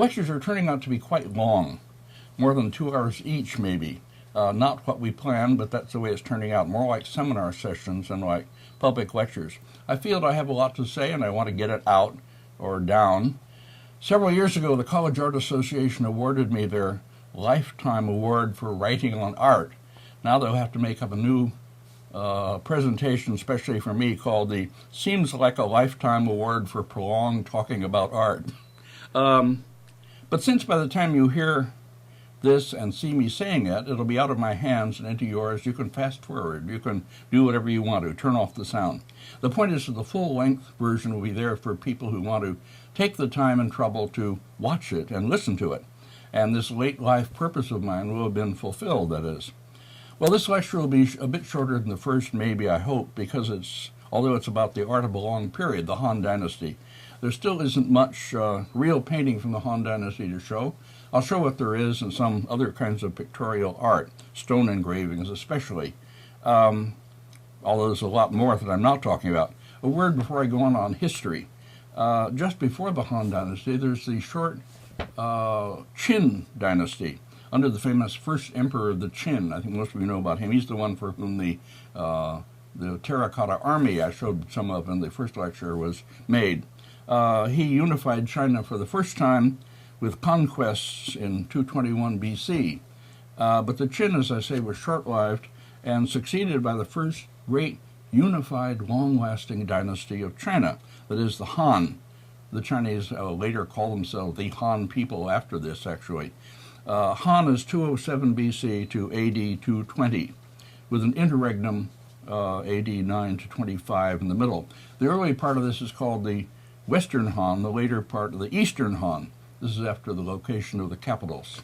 lectures are turning out to be quite long, more than 2 hours each maybe. Not what we planned, but that's the way it's turning out, more like seminar sessions than like public lectures. I feel I have a lot to say and I want to get it out or down. Several years ago, the College Art Association awarded me their Lifetime Award for Writing on Art. Now they'll have to make up a new presentation, especially for me, called the Seems Like a Lifetime Award for Prolonged Talking About Art. But since by the time you hear this and see me saying it, it'll be out of my hands and into yours, you can fast forward, you can do whatever you want to, turn off the sound. The point is that the full-length version will be there for people who want to take the time and trouble to watch it and listen to it. And this late life purpose of mine will have been fulfilled, that is. Well, this lecture will be a bit shorter than the first, maybe, I hope, because although it's about the art of a long period, the Han Dynasty, there still isn't much real painting from the Han Dynasty to show. I'll show what there is and some other kinds of pictorial art, stone engravings especially, although there's a lot more that I'm not talking about. A word before I go on history. Just before the Han Dynasty, there's the short Qin Dynasty, under the famous first emperor of the Qin. I think most of you know about him. He's the one for whom the terracotta army I showed some of in the first lecture was made. He unified China for the first time with conquests in 221 BC. But the Qin, as I say, was short-lived and succeeded by the first great unified, long-lasting dynasty of China, that is the Han. The Chinese later call themselves the Han people after this, actually. Han is 207 BC to AD 220, with an interregnum AD 9 to 25 in the middle. The early part of this is called the Western Han, the later part of the Eastern Han. This is after the location of the capitals.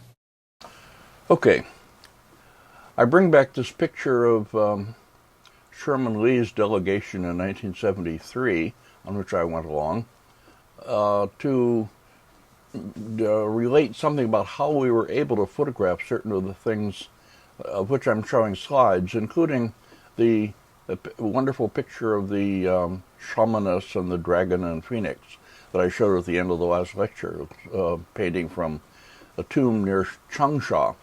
Okay, I bring back this picture of Sherman Lee's delegation in 1973, on which I went along, to relate something about how we were able to photograph certain of the things of which I'm showing slides, including the wonderful picture of the shamaness and the dragon and phoenix that I showed at the end of the last lecture, painting from a tomb near Changsha,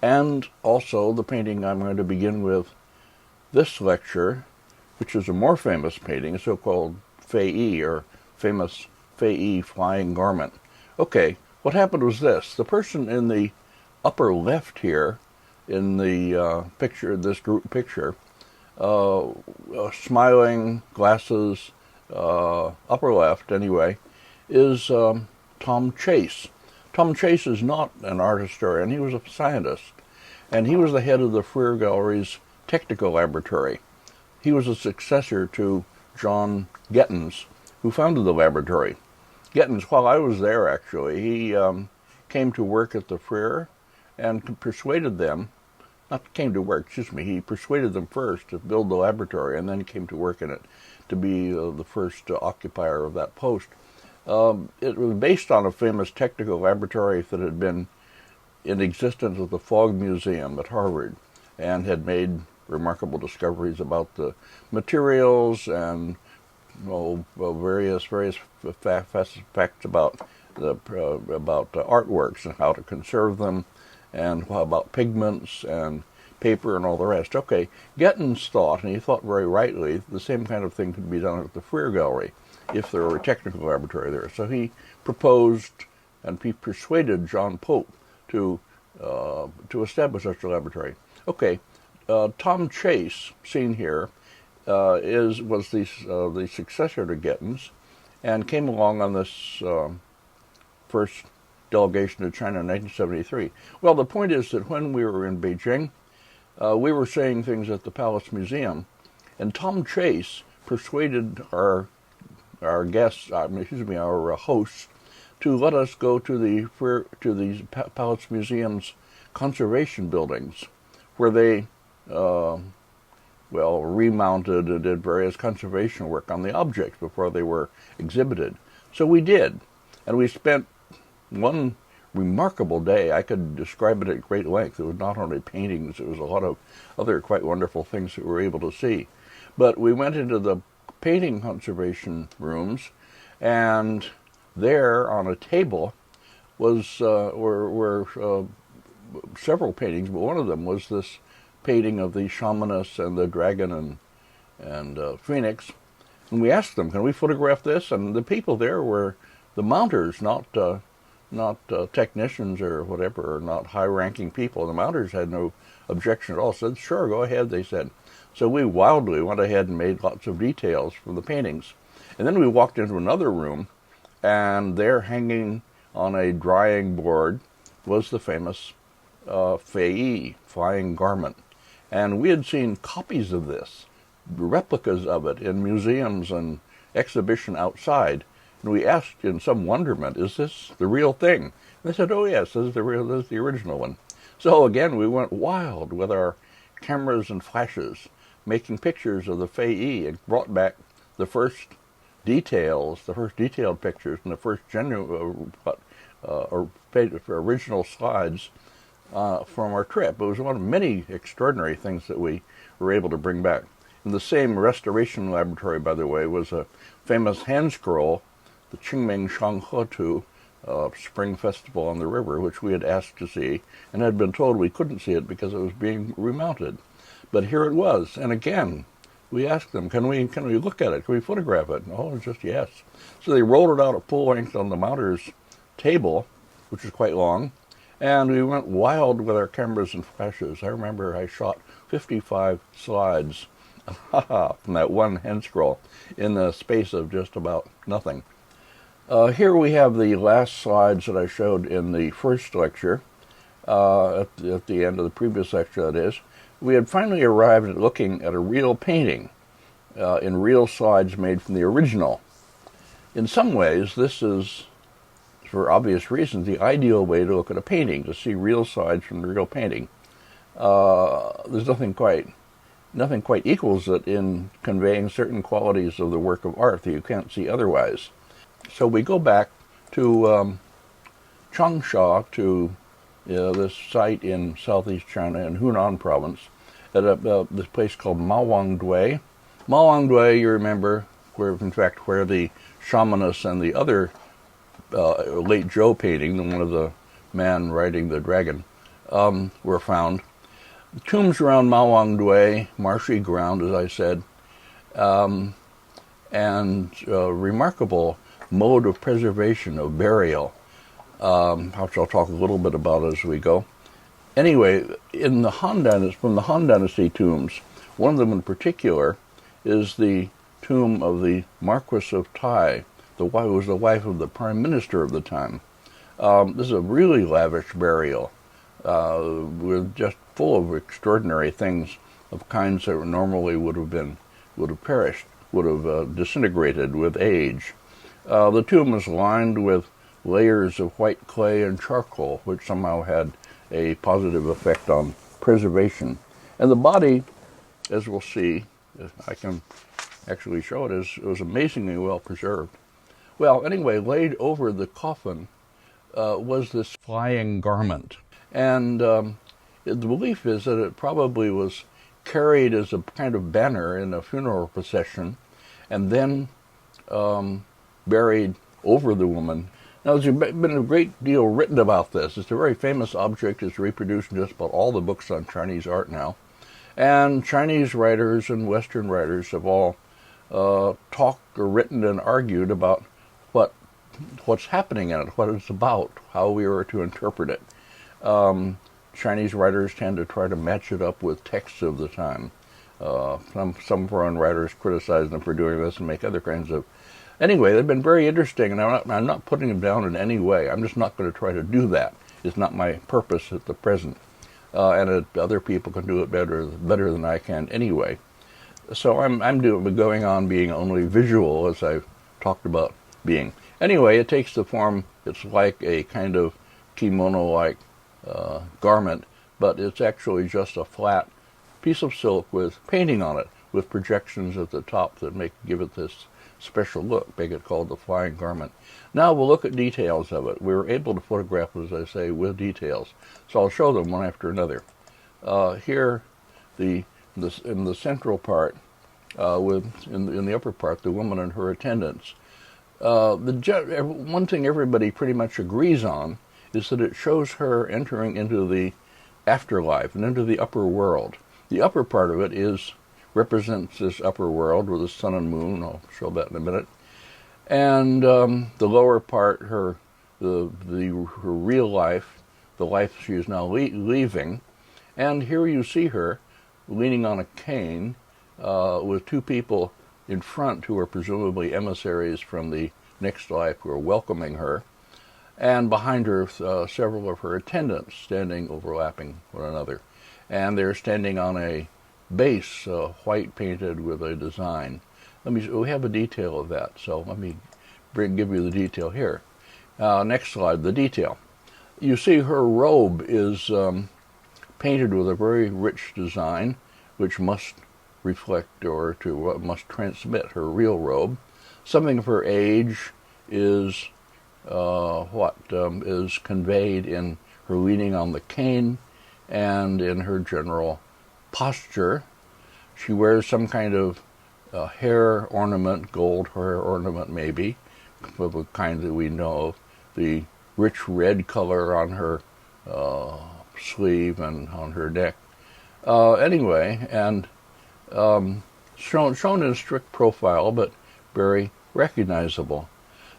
and also the painting I'm going to begin with this lecture, which is a more famous painting, a so-called Fei, or famous Fei flying garment. Okay, what happened was this. The person in the upper left here, in the picture, this group picture, smiling, glasses, upper left anyway, is Tom Chase. Tom Chase is not an art historian, he was a scientist, and he was the head of the Freer Gallery's technical laboratory. He was a successor to John Gettens, who founded the laboratory. Gettens, while I was there actually, he came to work at the Freer and persuaded them, he persuaded them first to build the laboratory and then came to work in it to be the first occupier of that post. It was based on a famous technical laboratory that had been in existence at the Fogg Museum at Harvard and had made remarkable discoveries about the materials and various facts about artworks and how to conserve them, and about pigments and paper and all the rest. Okay, Gettens thought, and he thought very rightly, the same kind of thing could be done at the Freer Gallery if there were a technical laboratory there. So he proposed and he persuaded John Pope to establish such a laboratory. Okay, Tom Chase, seen here, was the successor to Gettens, and came along on this first delegation to China in 1973. Well, the point is that when we were in Beijing, we were saying things at the Palace Museum, and Tom Chase persuaded our hosts, to let us go to the Palace Museum's conservation buildings, where they remounted and did various conservation work on the objects before they were exhibited. So we did, and we spent one remarkable day. I could describe it at great length. It was not only paintings, it was a lot of other quite wonderful things that we were able to see. But we went into the painting conservation rooms, and there on a table were several paintings, but one of them was this painting of the shamaness and the dragon and phoenix. And we asked them, can we photograph this? And the people there were the mounters, not technicians or whatever, or not high-ranking people. The mounters had no objection at all. Said, sure, go ahead, they said. So we wildly went ahead and made lots of details from the paintings. And then we walked into another room, and there hanging on a drying board was the famous fei, flying garment. And we had seen copies of this, replicas of it in museums and exhibition outside. And we asked in some wonderment, is this the real thing? And they said, oh yes, this is the original one. So again, we went wild with our cameras and flashes, making pictures of the fei, and brought back the first details, the first detailed pictures, and the first original slides from our trip. It was one of many extraordinary things that we were able to bring back. In the same restoration laboratory, by the way, was a famous hand scroll, the Qingming Shanghetu Spring Festival on the River, which we had asked to see and had been told we couldn't see it because it was being remounted. But here it was, and again, we asked them, can we look at it? Can we photograph it? And, oh, just yes. So they rolled it out at full length on the mounter's table, which is quite long, and we went wild with our cameras and flashes. I remember I shot 55 slides from that one hand scroll in the space of just about nothing. Here we have the last slides that I showed in the first lecture, at the end of the previous lecture, that is. We had finally arrived at looking at a real painting in real slides made from the original. In some ways, this is, for obvious reasons, the ideal way to look at a painting, to see real slides from the real painting. There's nothing quite equals it in conveying certain qualities of the work of art that you can't see otherwise. So we go back to Changsha, to this site in southeast China in Hunan province, at this place called Mawangdui. Mawangdui, you remember, where the shamaness and the other late Zhou painting, the one of the man riding the dragon, were found. The tombs around Mawangdui, marshy ground, as I said, and remarkable mode of preservation, of burial, which I'll talk a little bit about as we go. Anyway, from the Han Dynasty tombs, one of them in particular is the tomb of the Marquis of Tai, who was the wife of the Prime Minister of the time. This is a really lavish burial, with just full of extraordinary things of kinds that normally would have perished, would have disintegrated with age. The tomb is lined with layers of white clay and charcoal, which somehow had a positive effect on preservation. And the body, as we'll see, I can actually show it, it was amazingly well preserved. Well, anyway, laid over the coffin was this flying garment. And the belief is that it probably was carried as a kind of banner in a funeral procession and then buried over the woman. Now, there's been a great deal written about this. It's a very famous object. It's reproduced in just about all the books on Chinese art now. And Chinese writers and Western writers have all talked or written and argued about what's happening in it, what it's about, how we are to interpret it. Chinese writers tend to try to match it up with texts of the time. Some foreign writers criticize them for doing this and make other kinds of... Anyway, they've been very interesting, and I'm not putting them down in any way. I'm just not going to try to do that. It's not my purpose at the present. And other people can do it better than I can anyway. So I'm going on being only visual, as I've talked about being. Anyway, it takes the form, it's like a kind of kimono-like garment, but it's actually just a flat piece of silk with painting on it, with projections at the top that give it this special look, make it called the flying garment. Now we'll look at details of it. We were able to photograph it, as I say, with details. So I'll show them one after another. Here, in the central part, in the upper part, the woman and her attendants. One thing everybody pretty much agrees on is that it shows her entering into the afterlife and into the upper world. The upper part of it represents this upper world with the sun and moon. I'll show that in a minute. And the lower part, her real life, the life she is now leaving. And here you see her leaning on a cane with two people in front who are presumably emissaries from the next life who are welcoming her. And behind her, several of her attendants standing overlapping one another. And they're standing on a base, white painted with a design. We have a detail of that, so let me give you the detail here. Next slide, the detail. You see her robe is painted with a very rich design, which must reflect or must transmit her real robe. Something of her age is is conveyed in her leaning on the cane and in her general posture. She wears some kind of hair ornament, gold hair ornament maybe, of a kind that we know of. The rich red color on her sleeve and on her neck. Anyway, and shown in strict profile, but very recognizable.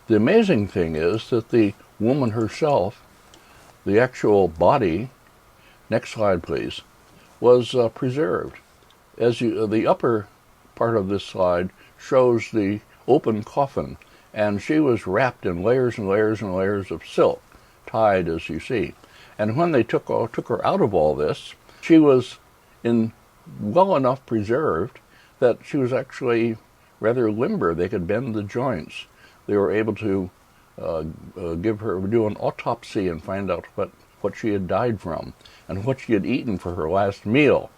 The amazing thing is that the woman herself, the actual body, next slide please, was preserved. The upper part of this slide shows the open coffin, and she was wrapped in layers and layers and layers of silk, tied as you see. And when they took her out of all this, she was well enough preserved that she was actually rather limber. They could bend the joints. They were able to do an autopsy and find out what she had died from and what she had eaten for her last meal,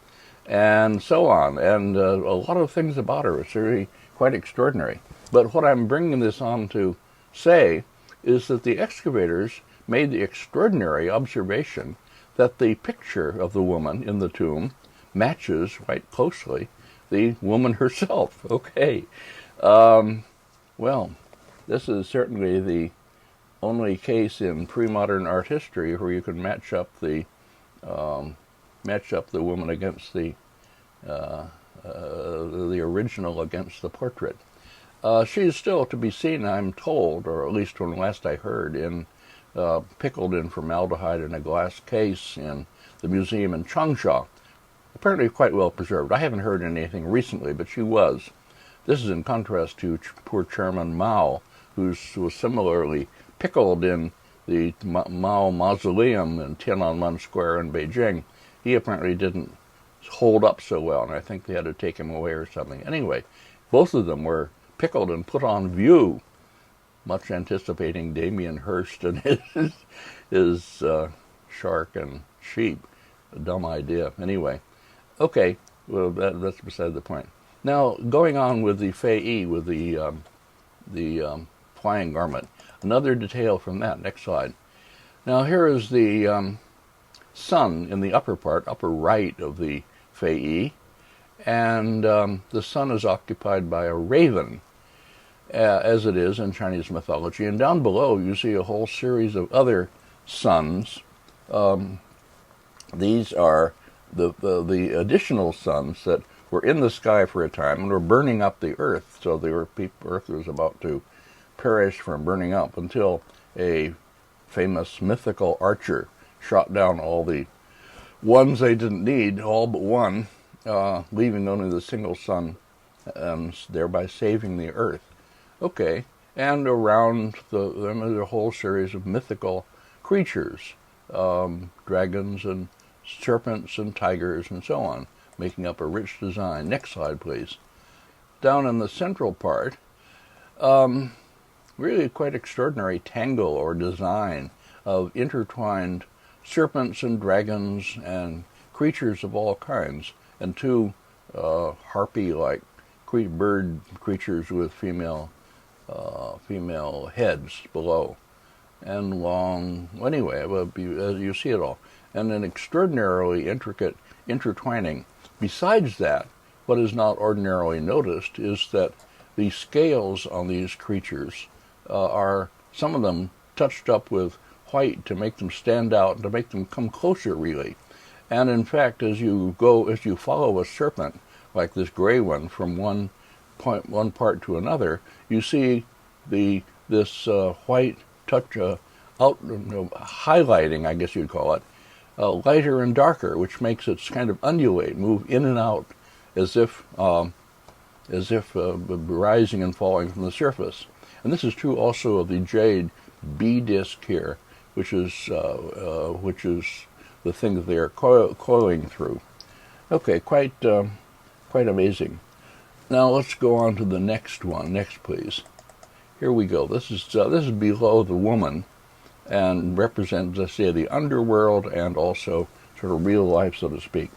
and so on. And a lot of things about her. It's really quite extraordinary. But what I'm bringing this on to say is that the excavators made the extraordinary observation that the picture of the woman in the tomb matches quite closely the woman herself. Okay. Well, this is certainly the only case in pre-modern art history where you can match up the woman against the original against the portrait. She is still to be seen, I'm told, or at least when last I heard, pickled in formaldehyde in a glass case in the museum in Changsha. Apparently quite well preserved. I haven't heard anything recently, but she was. This is in contrast to poor Chairman Mao, who was similarly pickled in the Mao Mausoleum in Tiananmen Square in Beijing. He apparently didn't hold up so well, and I think they had to take him away or something. Anyway, both of them were pickled and put on view, much anticipating Damien Hirst and his shark and sheep. A dumb idea. Anyway, okay, well, that's beside the point. Now, going on with the fei, with the flying garment, another detail from that. Next slide. Now, here is the sun in the upper part, upper right of the fei, and the sun is occupied by a raven, as it is in Chinese mythology. And down below, you see a whole series of other suns. These are the additional suns that were in the sky for a time and were burning up the earth. So the earth was about to perish from burning up until a famous mythical archer shot down all the ones they didn't need, all but one, leaving only the single sun, and thereby saving the earth. Okay, and around them is a whole series of mythical creatures, dragons and serpents and tigers and so on, making up a rich design. Next slide, please. Down in the central part, really quite extraordinary tangle or design of intertwined serpents and dragons and creatures of all kinds, and two harpy-like bird creatures with female heads below, and long, anyway, you see it all, and an extraordinarily intricate intertwining. Besides that, what is not ordinarily noticed is that the scales on these creatures are, some of them, touched up with white to make them stand out, to make them come closer, really. And in fact, as you follow a serpent, like this gray one, from one part to another, you see this white touch highlighting, I guess you'd call it, lighter and darker, which makes it kind of undulate, move in and out, as if rising and falling from the surface. And this is true also of the jade B disc here, which is the thing that they are coiling through. Okay, quite amazing. Now let's go on to the next one. Next, please. Here we go. This is below the woman, and represents, let's say, the underworld and also sort of real life, so to speak.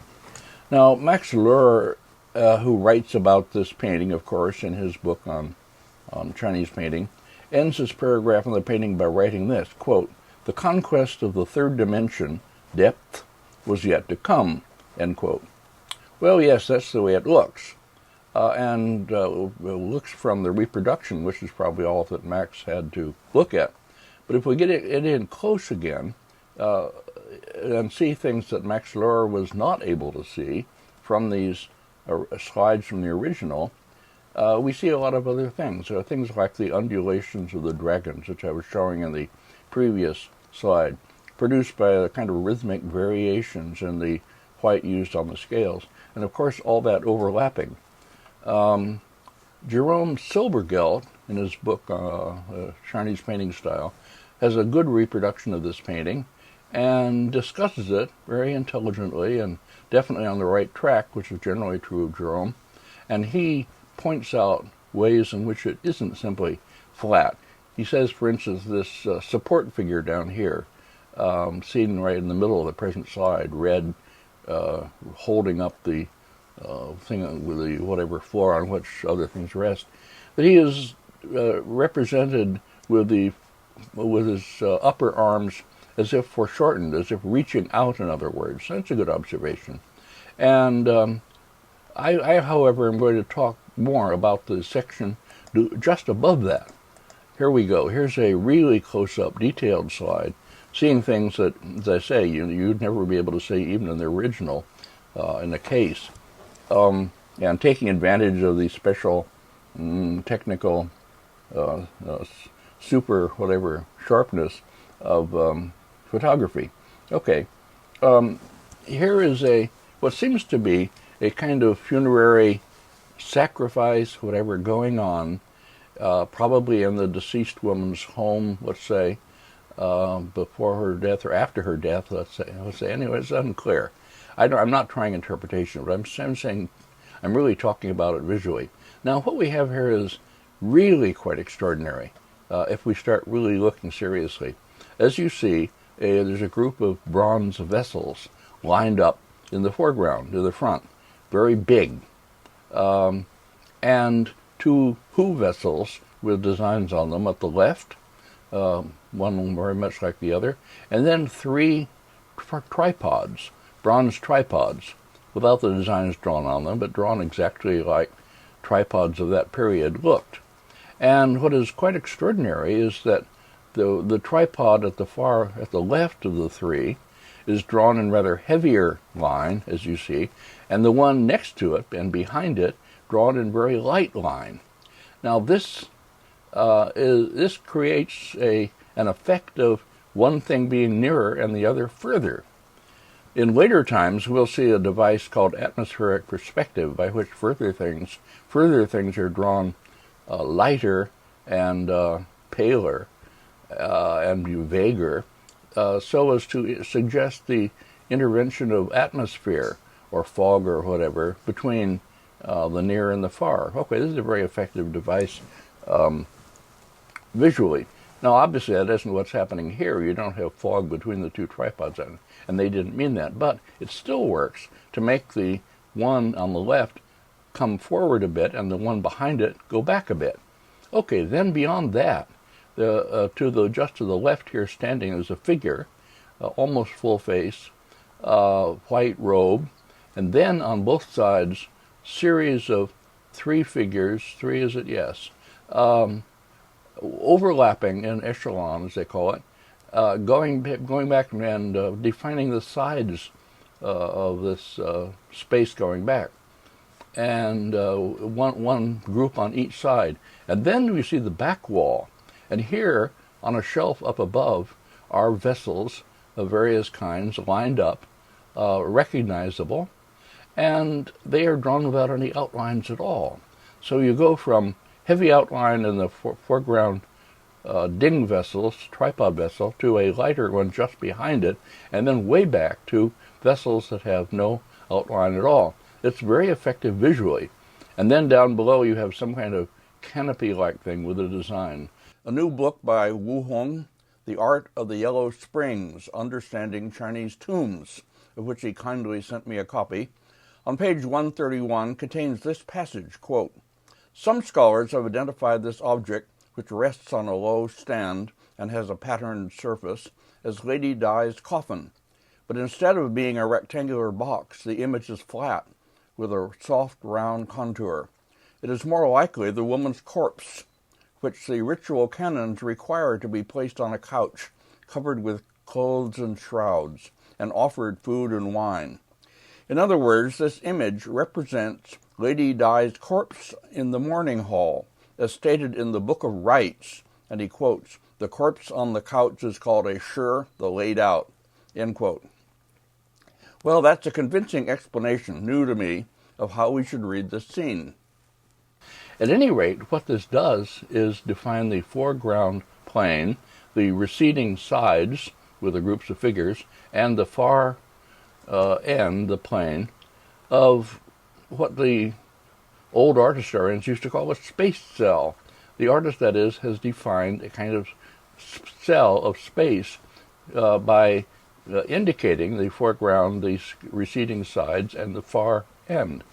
Now, Max Lohr, who writes about this painting, of course, in his book on Chinese painting, ends his paragraph on the painting by writing this, quote, "The conquest of the third dimension, depth, was yet to come," end quote. Well, yes, that's the way it looks. And it looks from the reproduction, which is probably all that Max had to look at. But if we get it in close again, and see things that Max Lohr was not able to see from these slides from the original, we see a lot of other things. Things like the undulations of the dragons, which I was showing in the previous slide, produced by the kind of rhythmic variations in the white used on the scales. And of course, all that overlapping. Jerome Silbergeld, in his book, Chinese Painting Style, has a good reproduction of this painting and discusses it very intelligently and definitely on the right track, which is generally true of Jerome. And he points out ways in which it isn't simply flat. He says, for instance, this support figure down here, seen right in the middle of the present slide, red, holding up the thing with the whatever floor on which other things rest, that he is represented with his upper arms as if foreshortened, as if reaching out, in other words. That's a good observation. And I, however, am going to talk more about the section just above that. Here we go. Here's a really close-up, detailed slide, seeing things that, as I say, you'd never be able to see even in the original, in the case. And taking advantage of the special technical super whatever sharpness of photography. Okay, here is what seems to be a kind of funerary sacrifice, whatever, going on, probably in the deceased woman's home, let's say, before her death or after her death, let's say. Anyway, it's unclear. I'm not trying interpretation, but I'm saying I'm really talking about it visually. Now, what we have here is really quite extraordinary, if we start really looking seriously. As you see, there's a group of bronze vessels lined up in the foreground, to the front, very big, and two Hu vessels with designs on them at the left, one very much like the other, and then three tripods, bronze tripods, without the designs drawn on them, but drawn exactly like tripods of that period looked. And what is quite extraordinary is that the tripod at the left of the three is drawn in rather heavier line, as you see, and the one next to it and behind it drawn in very light line. Now this creates an effect of one thing being nearer and the other further. In later times, we'll see a device called atmospheric perspective, by which further things are drawn lighter and paler and vaguer, so as to suggest the intervention of atmosphere or fog or whatever between the near and the far. Okay, this is a very effective device visually. Now, obviously, that isn't what's happening here. You don't have fog between the two tripods, and they didn't mean that. But it still works to make the one on the left come forward a bit and the one behind it go back a bit. Okay, then beyond that, just to the left here standing is a figure, almost full face, white robe, and then on both sides, series of three figures, three is it? Yes, overlapping in echelon, as they call it, Going back and defining the sides of this space going back, and one group on each side. And then we see the back wall. And here, on a shelf up above, are vessels of various kinds lined up, recognizable, and they are drawn without any outlines at all. So you go from heavy outline in the foreground ding vessels, tripod vessel, to a lighter one just behind it, and then way back to vessels that have no outline at all. It's very effective visually. And then down below you have some kind of canopy-like thing with a design. A new book by Wu Hong, The Art of the Yellow Springs, Understanding Chinese Tombs, of which he kindly sent me a copy, on page 131 contains this passage, quote, "Some scholars have identified this object, which rests on a low stand and has a patterned surface, as Lady Di's coffin. But instead of being a rectangular box, the image is flat, with a soft, round contour. It is more likely the woman's corpse, which the ritual canons require to be placed on a couch, covered with clothes and shrouds, and offered food and wine. In other words, this image represents Lady Di's corpse in the mourning hall, as stated in the Book of Rites," and he quotes, "The corpse on the couch is called a shir, the laid out," end quote. Well, that's a convincing explanation, new to me, of how we should read this scene. At any rate, what this does is define the foreground plane, the receding sides with the groups of figures, and the far end, the plane, of what the old art historians used to call a space cell. The artist, that is, has defined a kind of cell of space by indicating the foreground, the receding sides, and the far end.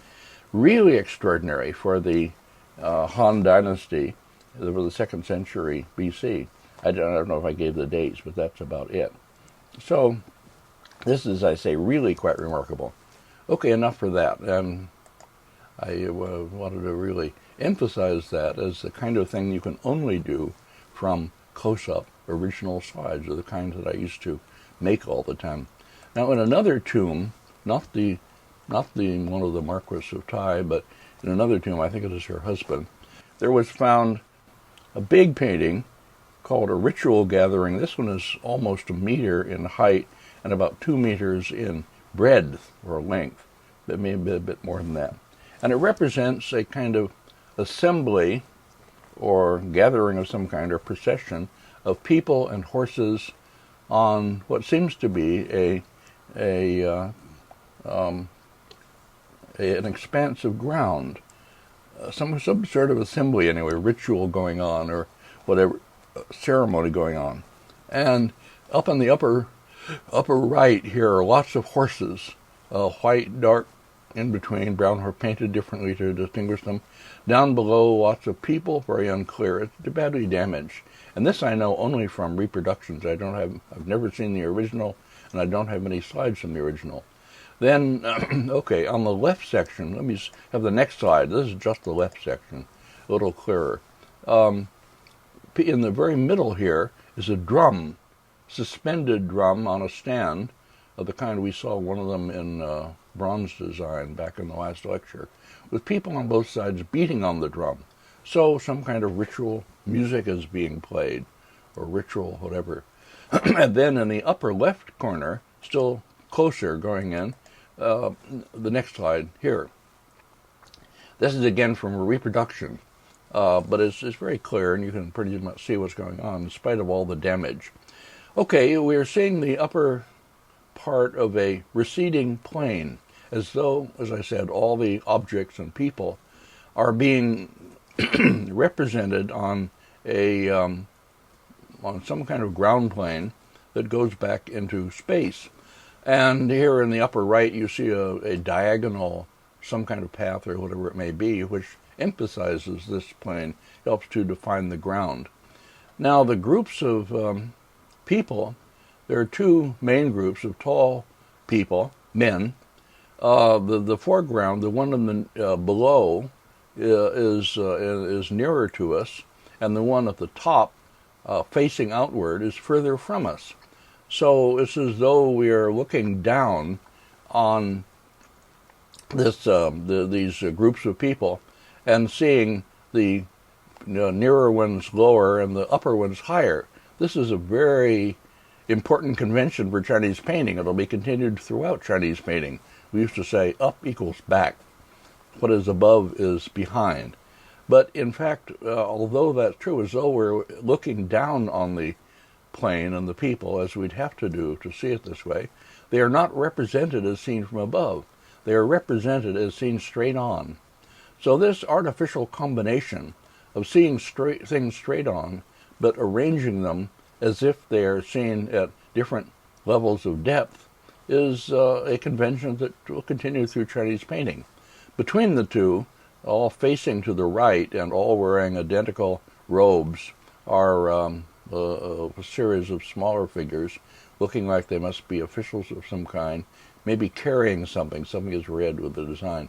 Really extraordinary for the Han Dynasty, for the 2nd century BC. I don't know if I gave the dates, but that's about it. So this is, I say, really quite remarkable. Okay, enough for that. And I wanted to really emphasize that as the kind of thing you can only do from close-up original slides, or the kind that I used to make all the time. Now, in another tomb, not the one of the Marquis of Tai, but in another tomb, I think it is her husband, there was found a big painting called A Ritual Gathering. This one is almost a meter in height and about 2 meters in breadth or length, but maybe a bit more than that. And it represents a kind of assembly or gathering of some kind, or procession of people and horses on what seems to be an expanse of ground, some sort of assembly anyway, ritual going on, or whatever, ceremony going on. And up in the upper right here are lots of horses, white, dark, in between, brown horse, painted differently to distinguish them. Down below, lots of people, very unclear. It's badly damaged. And this I know only from reproductions. I've never seen the original, and I don't have any slides from the original. Then, okay, on the left section, let me have the next slide. This is just the left section, a little clearer. In the very middle here is a drum, suspended drum on a stand, of the kind we saw one of them in bronze design back in the last lecture, with people on both sides beating on the drum. So some kind of ritual music is being played, or ritual, whatever. And then in the upper left corner, still closer going in, the next slide here. This is again from a reproduction, but it's very clear, and you can pretty much see what's going on in spite of all the damage. Okay, we are seeing the upper part of a receding plane, as though, as I said, all the objects and people are being represented on some kind of ground plane that goes back into space. And here in the upper right, you see a diagonal, some kind of path or whatever it may be, which emphasizes this plane, helps to define the ground. Now, the groups of people, there are two main groups of tall people, men. The foreground, the one in the below, is nearer to us, and the one at the top facing outward is further from us. So it's as though we are looking down on these groups of people and seeing the nearer ones lower and the upper ones higher. This is a very important convention for Chinese painting. It'll be continued throughout Chinese painting. We used to say up equals back. What is above is behind. But in fact, although that's true, as though we're looking down on the plane and the people, as we'd have to do to see it this way, they are not represented as seen from above. They are represented as seen straight on. So this artificial combination of seeing things straight on, but arranging them as if they are seen at different levels of depth, is a convention that will continue through Chinese painting. Between the two, all facing to the right and all wearing identical robes, are a series of smaller figures looking like they must be officials of some kind, maybe carrying something. Something is red with the design.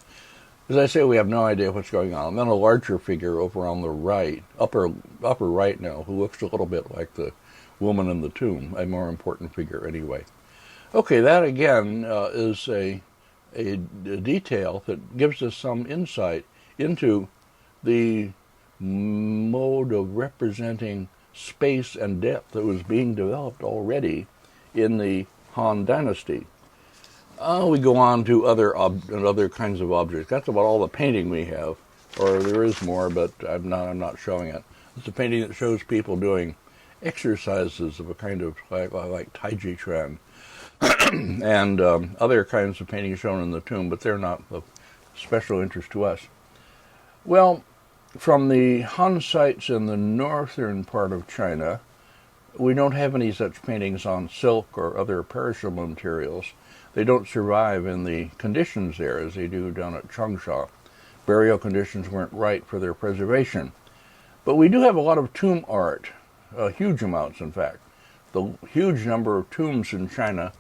As I say, we have no idea what's going on. And then a larger figure over on the right, upper right now, who looks a little bit like the woman in the tomb, a more important figure anyway. Okay, that again is a detail that gives us some insight into the mode of representing space and depth that was being developed already in the Han Dynasty. We go on to other kinds of objects. That's about all the painting we have, or there is more, but I'm not showing it. It's a painting that shows people doing exercises of a kind of like Tai Chi Chuan, and other kinds of paintings shown in the tomb, but they're not of special interest to us. Well, from the Han sites in the northern part of China, we don't have any such paintings on silk or other perishable materials. They don't survive in the conditions there as they do down at Changsha. Burial conditions weren't right for their preservation. But we do have a lot of tomb art, huge amounts in fact. The huge number of tombs in China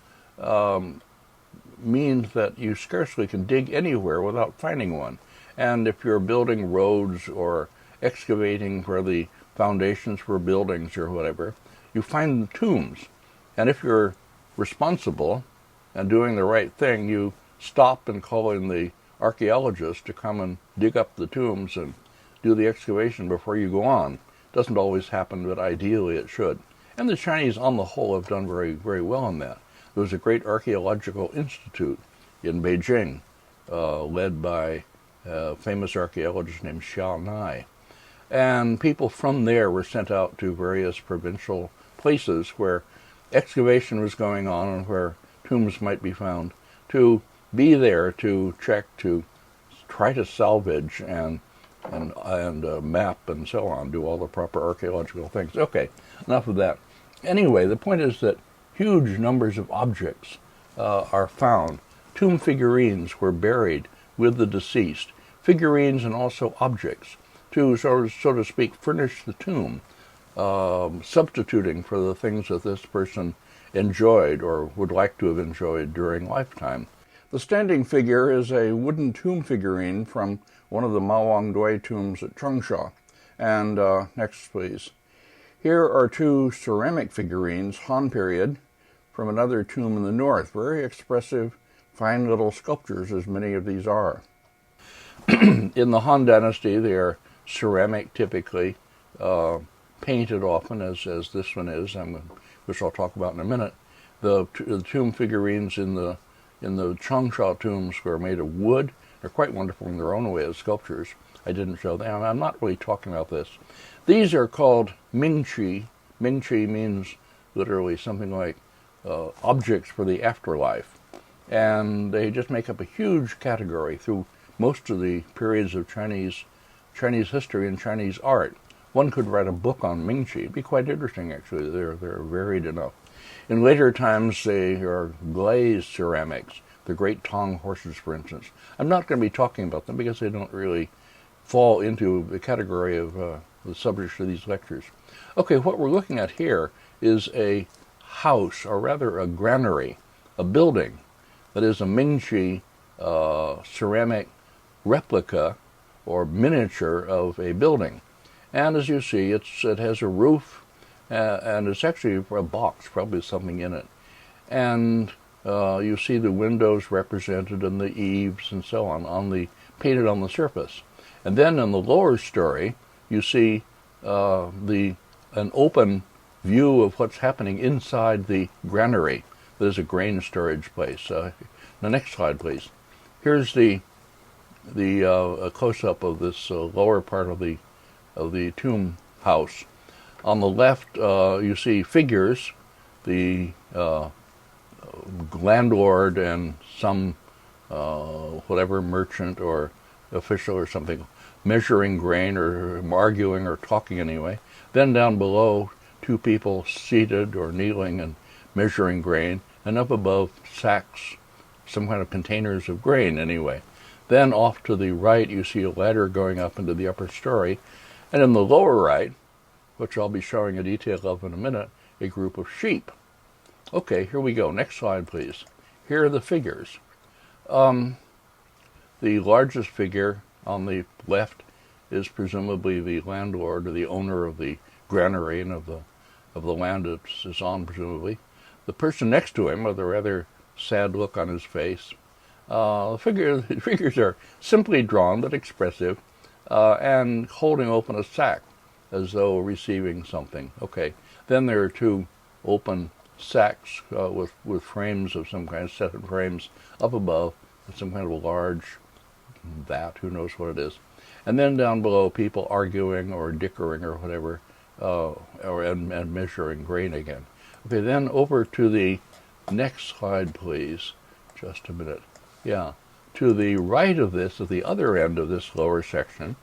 means that you scarcely can dig anywhere without finding one. And if you're building roads or excavating for the foundations for buildings or whatever, you find the tombs. And if you're responsible and doing the right thing, you stop and call in the archaeologists to come and dig up the tombs and do the excavation before you go on. Doesn't always happen, but ideally it should. And the Chinese, on the whole, have done very, very well in that. There was a great archaeological institute in Beijing, led by a famous archaeologist named Xiao Nai. And people from there were sent out to various provincial places where excavation was going on and where tombs might be found, to be there to check, to try to salvage and map and so on, do all the proper archaeological things. Okay, enough of that. Anyway, the point is that huge numbers of objects are found. Tomb figurines were buried with the deceased. Figurines and also objects to, so to speak, furnish the tomb, substituting for the things that this person enjoyed or would like to have enjoyed during lifetime. The standing figure is a wooden tomb figurine from one of the Mawangdui tombs at Changsha. And next, please. Here are two ceramic figurines, Han period, from another tomb in the north. Very expressive, fine little sculptures, as many of these are. In the Han Dynasty, they are ceramic, typically, painted often, as this one is, which I'll talk about in a minute. The tomb figurines in the Changsha tombs were made of wood. They're quite wonderful in their own way as sculptures. I didn't show them. I'm not really talking about this. These are called mingqi. Mingqi means literally something like objects for the afterlife. And they just make up a huge category through most of the periods of Chinese history and Chinese art. One could write a book on mingqi. It'd be quite interesting, actually. They're varied enough. In later times, they are glazed ceramics, the great Tang horses, for instance. I'm not going to be talking about them because they don't really fall into the category of the subjects of these lectures. Okay, what we're looking at here is a house, or rather a granary, a building that is a mingqi ceramic replica or miniature of a building. And as you see, it has a roof and it's actually a box, probably something in it. And you see the windows represented and the eaves and so on painted on the surface. And then in the lower story, you see an open view of what's happening inside the granary. There's a grain storage place. The next slide, please. Here's the close-up of this lower part of the tomb house. On the left, you see figures, the landlord and some whatever merchant or official or something measuring grain or arguing or talking anyway. Then down below, two people seated or kneeling and measuring grain, and up above sacks, some kind of containers of grain anyway. Then off to the right, you see a ladder going up into the upper story, and in the lower right, which I'll be showing a detail of in a minute, a group of sheep. Okay, here we go. Next slide, please. Here are the figures. The largest figure on the left is presumably the landlord or the owner of the granary and of the land it's on, presumably. The person next to him, with a rather sad look on his face, the figures are simply drawn but expressive, and holding open a sack as though receiving something. Okay, then there are two open sacks with frames of some kind, set of frames up above, with some kind of a large vat, who knows what it is. And then down below, people arguing or dickering or whatever, and measuring grain again. Okay, then over to the next slide, please. Just a minute. Yeah, to the right of this, at the other end of this lower section,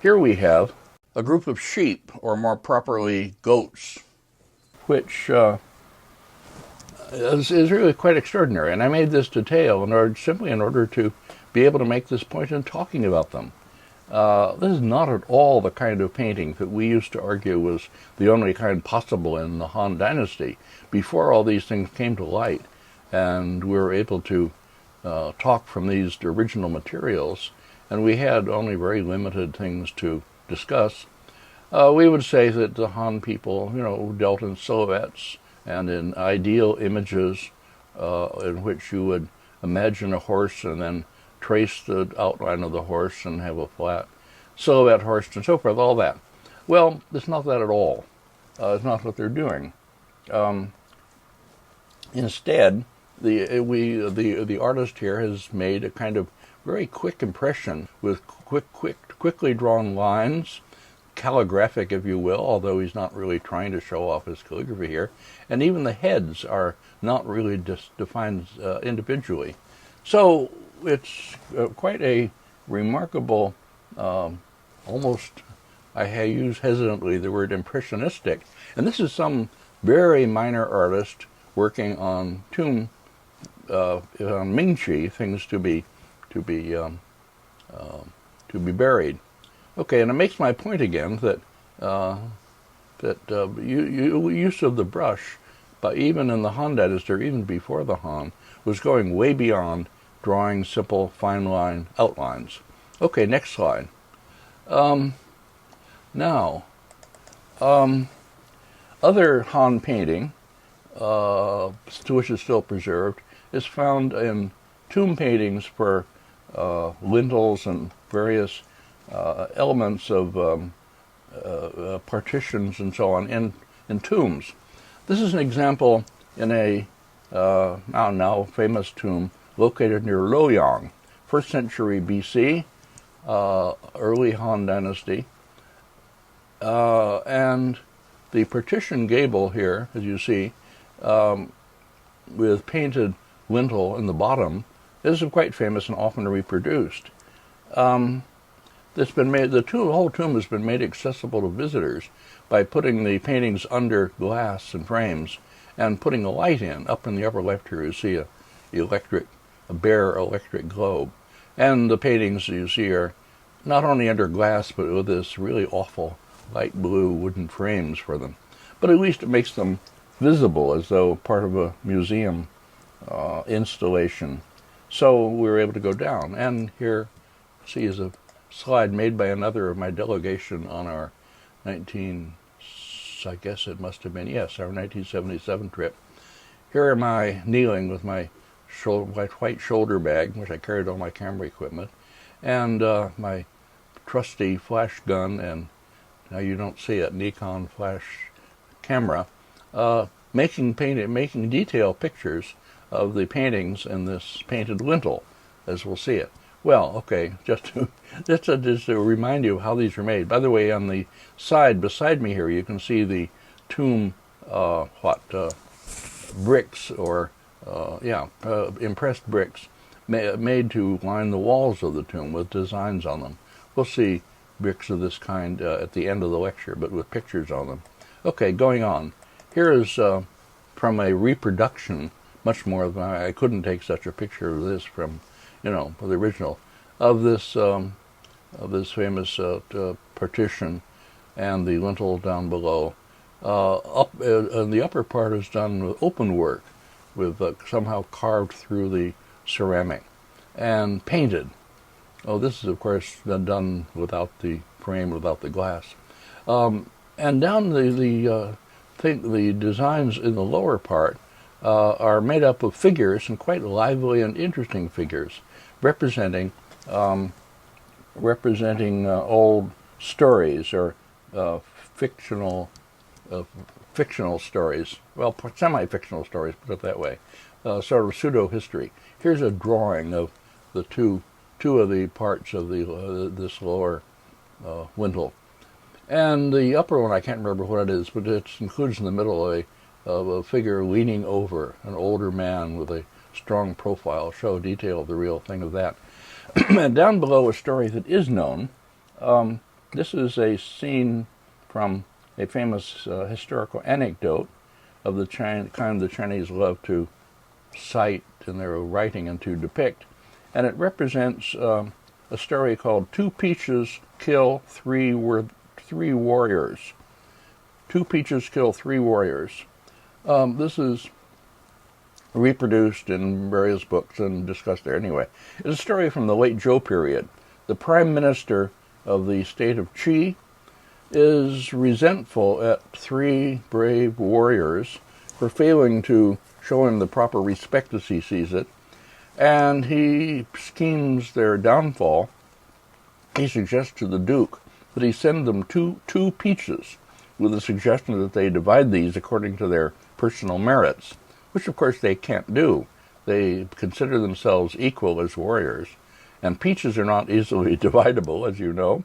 here we have a group of sheep, or more properly, goats, which is really quite extraordinary. And I made this detail simply in order to be able to make this point in talking about them. This is not at all the kind of painting that we used to argue was the only kind possible in the Han Dynasty, before all these things came to light, and we were able to talk from these original materials, and we had only very limited things to discuss. We would say that the Han people, dealt in silhouettes and in ideal images in which you would imagine a horse and then trace the outline of the horse and have a flat silhouette horse and so forth, all that. Well, it's not that at all. It's not what they're doing. Instead, the artist here has made a kind of very quick impression with quickly drawn lines, calligraphic, if you will, although he's not really trying to show off his calligraphy here. And even the heads are not really defined individually. So it's quite a remarkable, almost, I use hesitantly the word impressionistic. And this is some very minor artist working on tomb, on mingqi, things to be buried. Okay, and it makes my point again that use of the brush, but even in the Han Dynasty, or even before the Han, was going way beyond drawing simple fine line outlines. Okay, next slide. Now, other Han painting, which is still preserved, is found in tomb paintings for lintels and various elements of partitions and so on in tombs. This is an example in a now famous tomb located near Luoyang, 1st century BC, early Han Dynasty. And the partition gable here, as you see, with painted lintel in the bottom, is quite famous and often reproduced. It's been made. The whole tomb has been made accessible to visitors by putting the paintings under glass and frames and putting a light in. Up in the upper left here, you see a bare electric globe, and the paintings you see are not only under glass but with this really awful light blue wooden frames for them. But at least it makes them visible as though part of a museum installation. So we were able to go down, and here, see, is a slide made by another of my delegation on our 19 I guess it must have been, yes, our 1977 trip. Here am I kneeling with my white shoulder bag, which I carried all my camera equipment, and my trusty flash gun, and now you don't see it, Nikon flash camera, making detail pictures of the paintings in this painted lintel, as we'll see it. Well, okay, just to remind you of how these are made. By the way, on the side beside me here, you can see the tomb, bricks, or impressed bricks made to line the walls of the tomb with designs on them. We'll see bricks of this kind at the end of the lecture, but with pictures on them. Okay, going on. Here is from a reproduction, much more than I couldn't take such a picture of this from, the original, of this famous partition and the lintel down below. And the upper part is done with open work, with somehow carved through the ceramic and painted. Oh, this is, of course, done without the frame, without the glass. And down the designs in the lower part are made up of figures, and quite lively and interesting figures, representing old stories, or fictional stories. Well, semi-fictional stories, put it that way. Sort of pseudo-history. Here's a drawing of the two of the parts of this lower lintel. And the upper one, I can't remember what it is, but it includes in the middle a figure leaning over, an older man with a strong profile, show detail of the real thing of that. And down below, a story that is known. This is a scene from a famous historical anecdote of the kind the Chinese love to cite in their writing and to depict. And it represents a story called Two Peaches Kill Three Warriors. Two Peaches Kill Three Warriors. This is reproduced in various books and discussed there anyway. It's a story from the late Zhou period. The prime minister of the state of Qi is resentful at three brave warriors for failing to show him the proper respect as he sees it, and he schemes their downfall. He suggests to the Duke that he send them two peaches, with the suggestion that they divide these according to their personal merits, which of course they can't do. They consider themselves equal as warriors, and peaches are not easily dividable, as you know.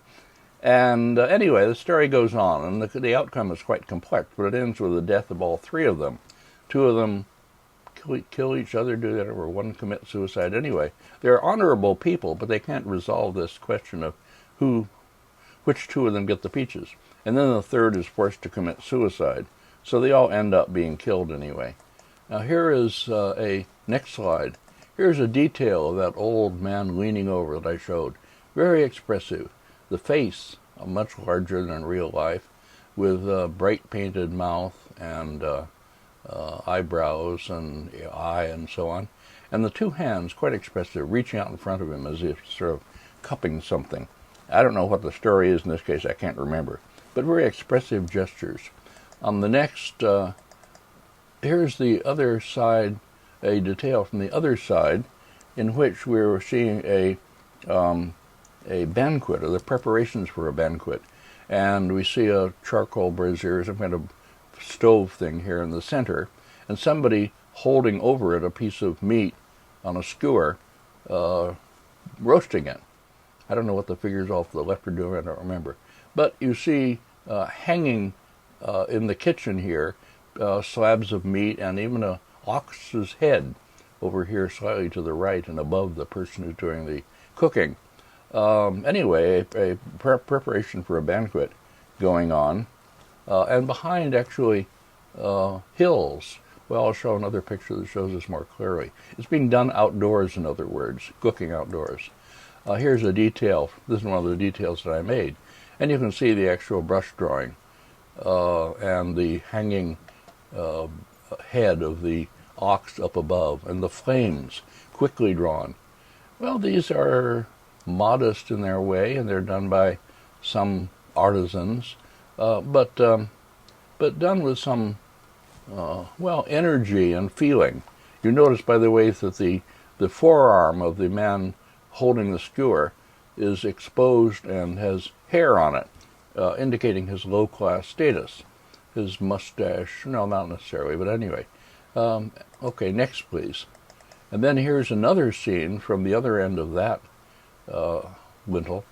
And anyway, the story goes on, and the outcome is quite complex, but it ends with the death of all three of them. Two of them kill each other, do that, or one commit suicide anyway. They're honorable people, but they can't resolve this question of which two of them get the peaches. And then the third is forced to commit suicide. So they all end up being killed anyway. Now here is a next slide. Here's a detail of that old man leaning over that I showed. Very expressive. The face, much larger than real life, with a bright painted mouth and eyebrows and eye and so on. And the two hands, quite expressive, reaching out in front of him as if sort of cupping something. I don't know what the story is in this case, I can't remember. But very expressive gestures. On the next, here's the other side, a detail from the other side, in which we're seeing a banquet, or the preparations for a banquet. And we see a charcoal brazier, some kind of stove thing here in the center, and somebody holding over it a piece of meat on a skewer, roasting it. I don't know what the figures off to the left are doing, I don't remember. But you see hanging in the kitchen here, slabs of meat and even an ox's head over here slightly to the right and above the person who's doing the cooking. Anyway, a preparation for a banquet going on. And behind, actually, hills. Well, I'll show another picture that shows this more clearly. It's being done outdoors, in other words, cooking outdoors. Here's a detail. This is one of the details that I made. And you can see the actual brush drawing and the hanging head of the ox up above, and the flames quickly drawn. Well, these are modest in their way, and they're done by some artisans, but but done with some, well, energy and feeling. You notice, by the way, that the forearm of the man holding the skewer is exposed and has hair on it, indicating his low-class status. His mustache, no, not necessarily, but anyway. Okay, next, please. And then here's another scene from the other end of that lintel,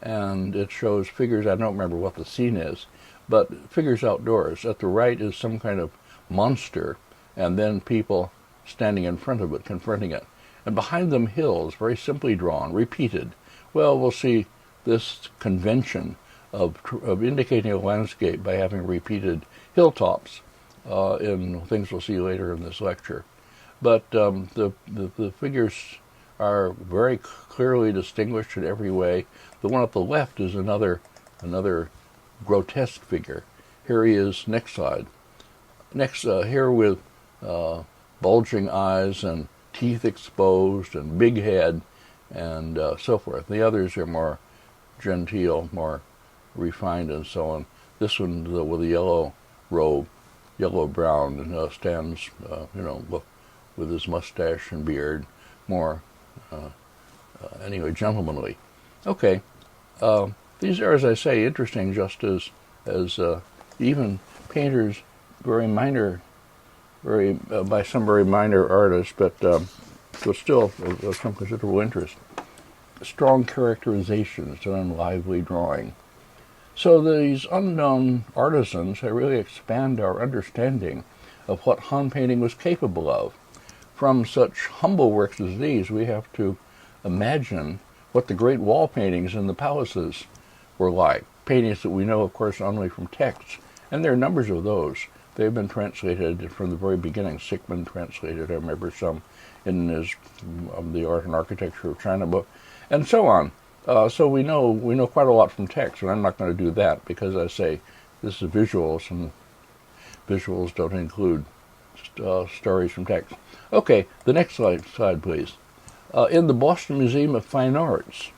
and it shows figures. I don't remember what the scene is, but figures outdoors. At the right is some kind of monster, and then people standing in front of it, confronting it. And behind them, hills, very simply drawn, repeated. Well, we'll see this convention of indicating a landscape by having repeated hilltops in things we'll see later in this lecture. But the figures are very clearly distinguished in every way. The one at the left is another grotesque figure. Here he is, next slide. Next, here with bulging eyes and teeth exposed and big head and so forth. The others are more genteel, more refined and so on. This one with a yellow robe, yellow-brown, and stands, with his mustache and beard, more, anyway, gentlemanly. Okay, these are, as I say, interesting, just as even painters, very minor, by some very minor artists, but still of some considerable interest. Strong characterizations and lively drawing. So these unknown artisans really expand our understanding of what Han painting was capable of. From such humble works as these, we have to imagine what the great wall paintings in the palaces were like. Paintings that we know, of course, only from texts. And there are numbers of those. They've been translated from the very beginning. Sichuan translated, I remember some in his The Art and Architecture of China book, and so on. So we know quite a lot from text, and I'm not going to do that because, I say, this is visuals, and visuals don't include stories from text. Okay, the next slide, please. In the Boston Museum of Fine Arts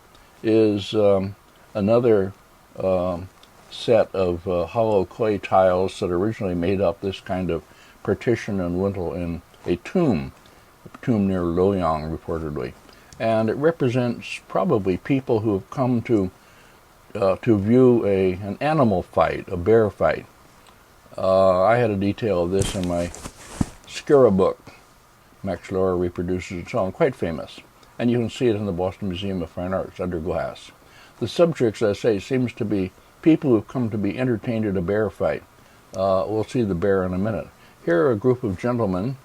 is another set of hollow clay tiles that originally made up this kind of partition and lintel in a tomb near Luoyang, reportedly. And it represents probably people who have come to view an animal fight, a bear fight. I had a detail of this in my Skira book. Max Lohr reproduces it, so on, quite famous. And you can see it in the Boston Museum of Fine Arts under glass. The subjects, I say, seems to be people who have come to be entertained at a bear fight. We'll see the bear in a minute. Here are a group of gentlemen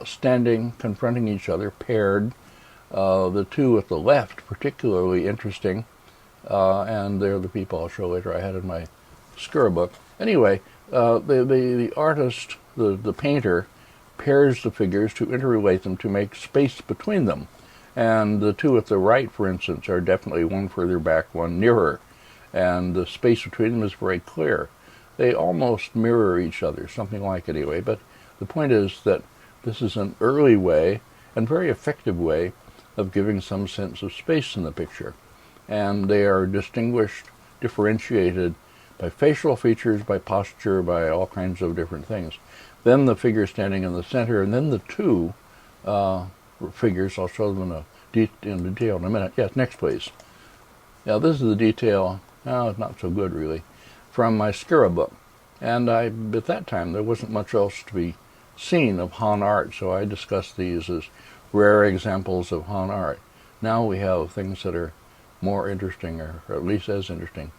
standing, confronting each other, paired. The two at the left, particularly interesting, and they're the people I'll show later. I had in my Skira book. Anyway, the artist, the painter, pairs the figures to interrelate them to make space between them. And the two at the right, for instance, are definitely one further back, one nearer. And the space between them is very clear. They almost mirror each other, something like anyway. But the point is that this is an early way, and very effective way, of giving some sense of space in the picture. And they are distinguished, differentiated by facial features, by posture, by all kinds of different things. Then the figure standing in the center, and then the two figures, I'll show them in detail in a minute. Yes, next please. Now this is the detail, it's not so good really, from my Skira book. And at that time there wasn't much else to be seen of Han art, so I discussed these as rare examples of Han art. Now we have things that are more interesting, or at least as interesting.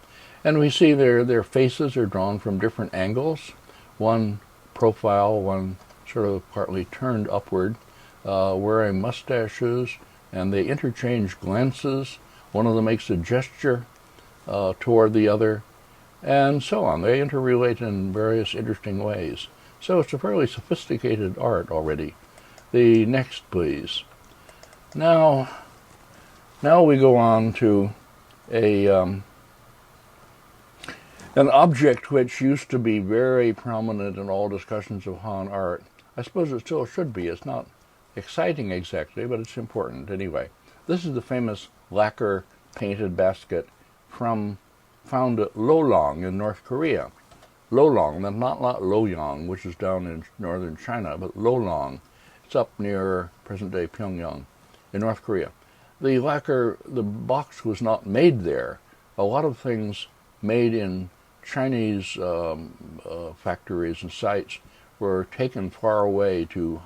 And we see their faces are drawn from different angles. One profile, one sort of partly turned upward, wearing mustaches, and they interchange glances. One of them makes a gesture toward the other, and so on. They interrelate in various interesting ways. So it's a fairly sophisticated art already. The next, please. Now we go on to an object which used to be very prominent in all discussions of Han art. I suppose it still should be. It's not exciting exactly, but it's important anyway. This is the famous lacquer painted basket found at Lolong in North Korea. Lolong, not Loyang, which is down in northern China, but Lolong. It's up near present-day Pyongyang in North Korea. The lacquer, the box was not made there. A lot of things made in Chinese factories and sites were taken far away to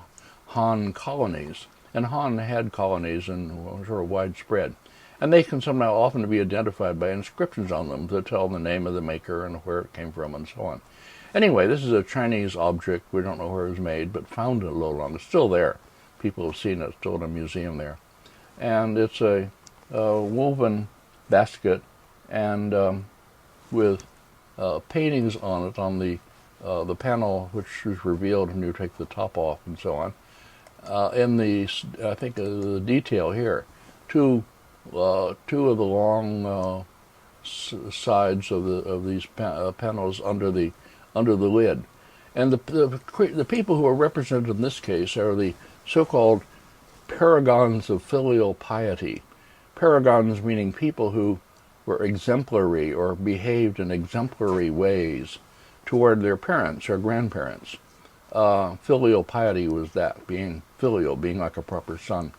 Han colonies. And Han had colonies and sort of widespread. And they can somehow often be identified by inscriptions on them that tell the name of the maker and where it came from and so on. Anyway, this is a Chinese object. We don't know where it was made, but found in Lolong. It's still there. People have seen it. It's still in a museum there. And it's a woven basket and with paintings on it on the panel, which is revealed when you take the top off and so on. In the, I think, the detail here, two of the long sides of these panels under the lid, and the people who are represented in this case are the so-called paragons of filial piety. Paragons meaning people who were exemplary or behaved in exemplary ways toward their parents or grandparents. Filial piety was that, being filial, being like a proper son.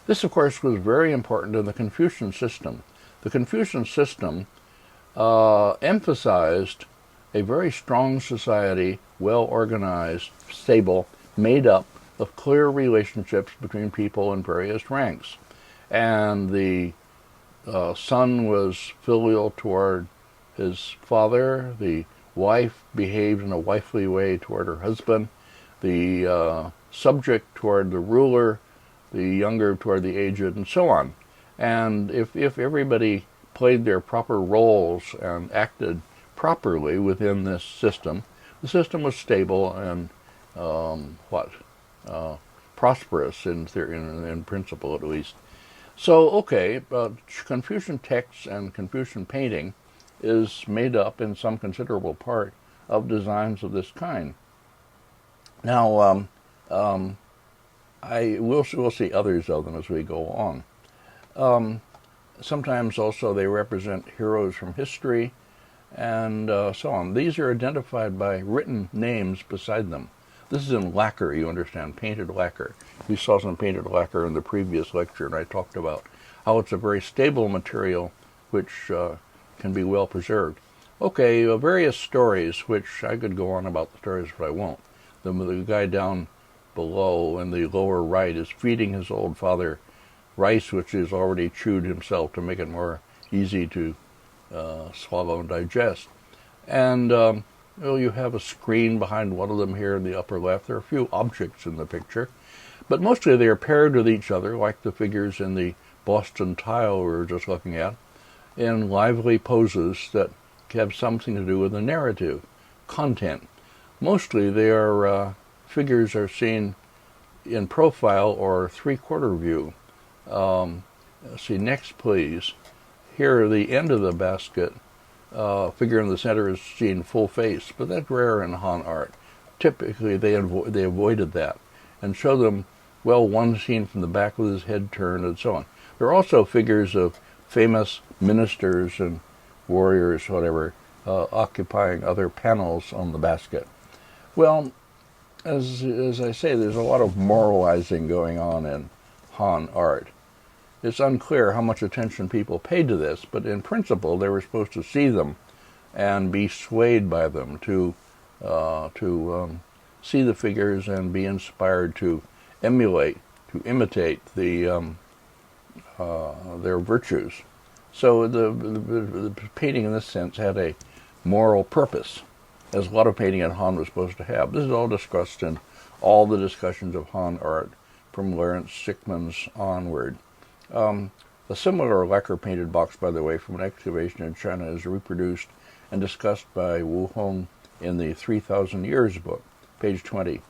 This, of course, was very important in the Confucian system. The Confucian system emphasized a very strong society, well-organized, stable, made up of clear relationships between people in various ranks. And the son was filial toward his father, the wife behaved in a wifely way toward her husband, the subject toward the ruler, the younger toward the aged, and so on. And if everybody played their proper roles and acted properly within this system, the system was stable and prosperous in principle, at least. So, okay, Confucian texts and Confucian painting is made up in some considerable part of designs of this kind. Now, we'll see others of them as we go on. Sometimes also they represent heroes from history and so on. These are identified by written names beside them. This is in lacquer, you understand, painted lacquer. We saw some painted lacquer in the previous lecture, and I talked about how it's a very stable material which can be well preserved. Okay, various stories, which I could go on about the stories, but I won't. The guy down below in the lower right is feeding his old father rice, which is already chewed himself to make it more easy to swallow and digest. And you have a screen behind one of them here in the upper left. There are a few objects in the picture, but mostly they are paired with each other, like the figures in the Boston tile we were just looking at, in lively poses that have something to do with the narrative content. Mostly figures are seen in profile or three-quarter view. See, next please. Here, the end of the basket, figure in the center is seen full face, but that's rare in Han art. Typically, they avoided that and show them, well, one seen from the back with his head turned and so on. There are also figures of famous ministers and warriors, whatever, occupying other panels on the basket. Well, as I say, there's a lot of moralizing going on in Han art. It's unclear how much attention people paid to this, but in principle, they were supposed to see them and be swayed by them, to see the figures and be inspired to emulate, to imitate their virtues. So the painting in this sense had a moral purpose, as a lot of painting in Han was supposed to have. This is all discussed in all the discussions of Han art from Lawrence Sickman's onward. A similar lacquer-painted box, by the way, from an excavation in China is reproduced and discussed by Wu Hong in the 3,000 Years book, page 20.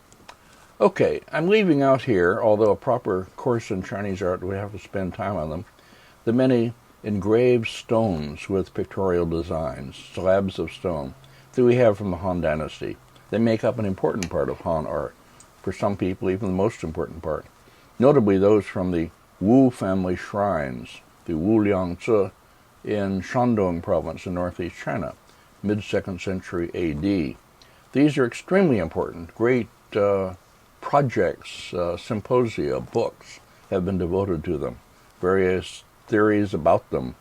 Okay, I'm leaving out here, although a proper course in Chinese art would have to spend time on them, the many engraved stones with pictorial designs, slabs of stone, that we have from the Han Dynasty. They make up an important part of Han art. For some people, even the most important part. Notably those from the Wu family shrines, the Wuliangzi in Shandong province in northeast China, mid-2nd century A.D. These are extremely important. Great projects, symposia, books have been devoted to them. Various theories about them.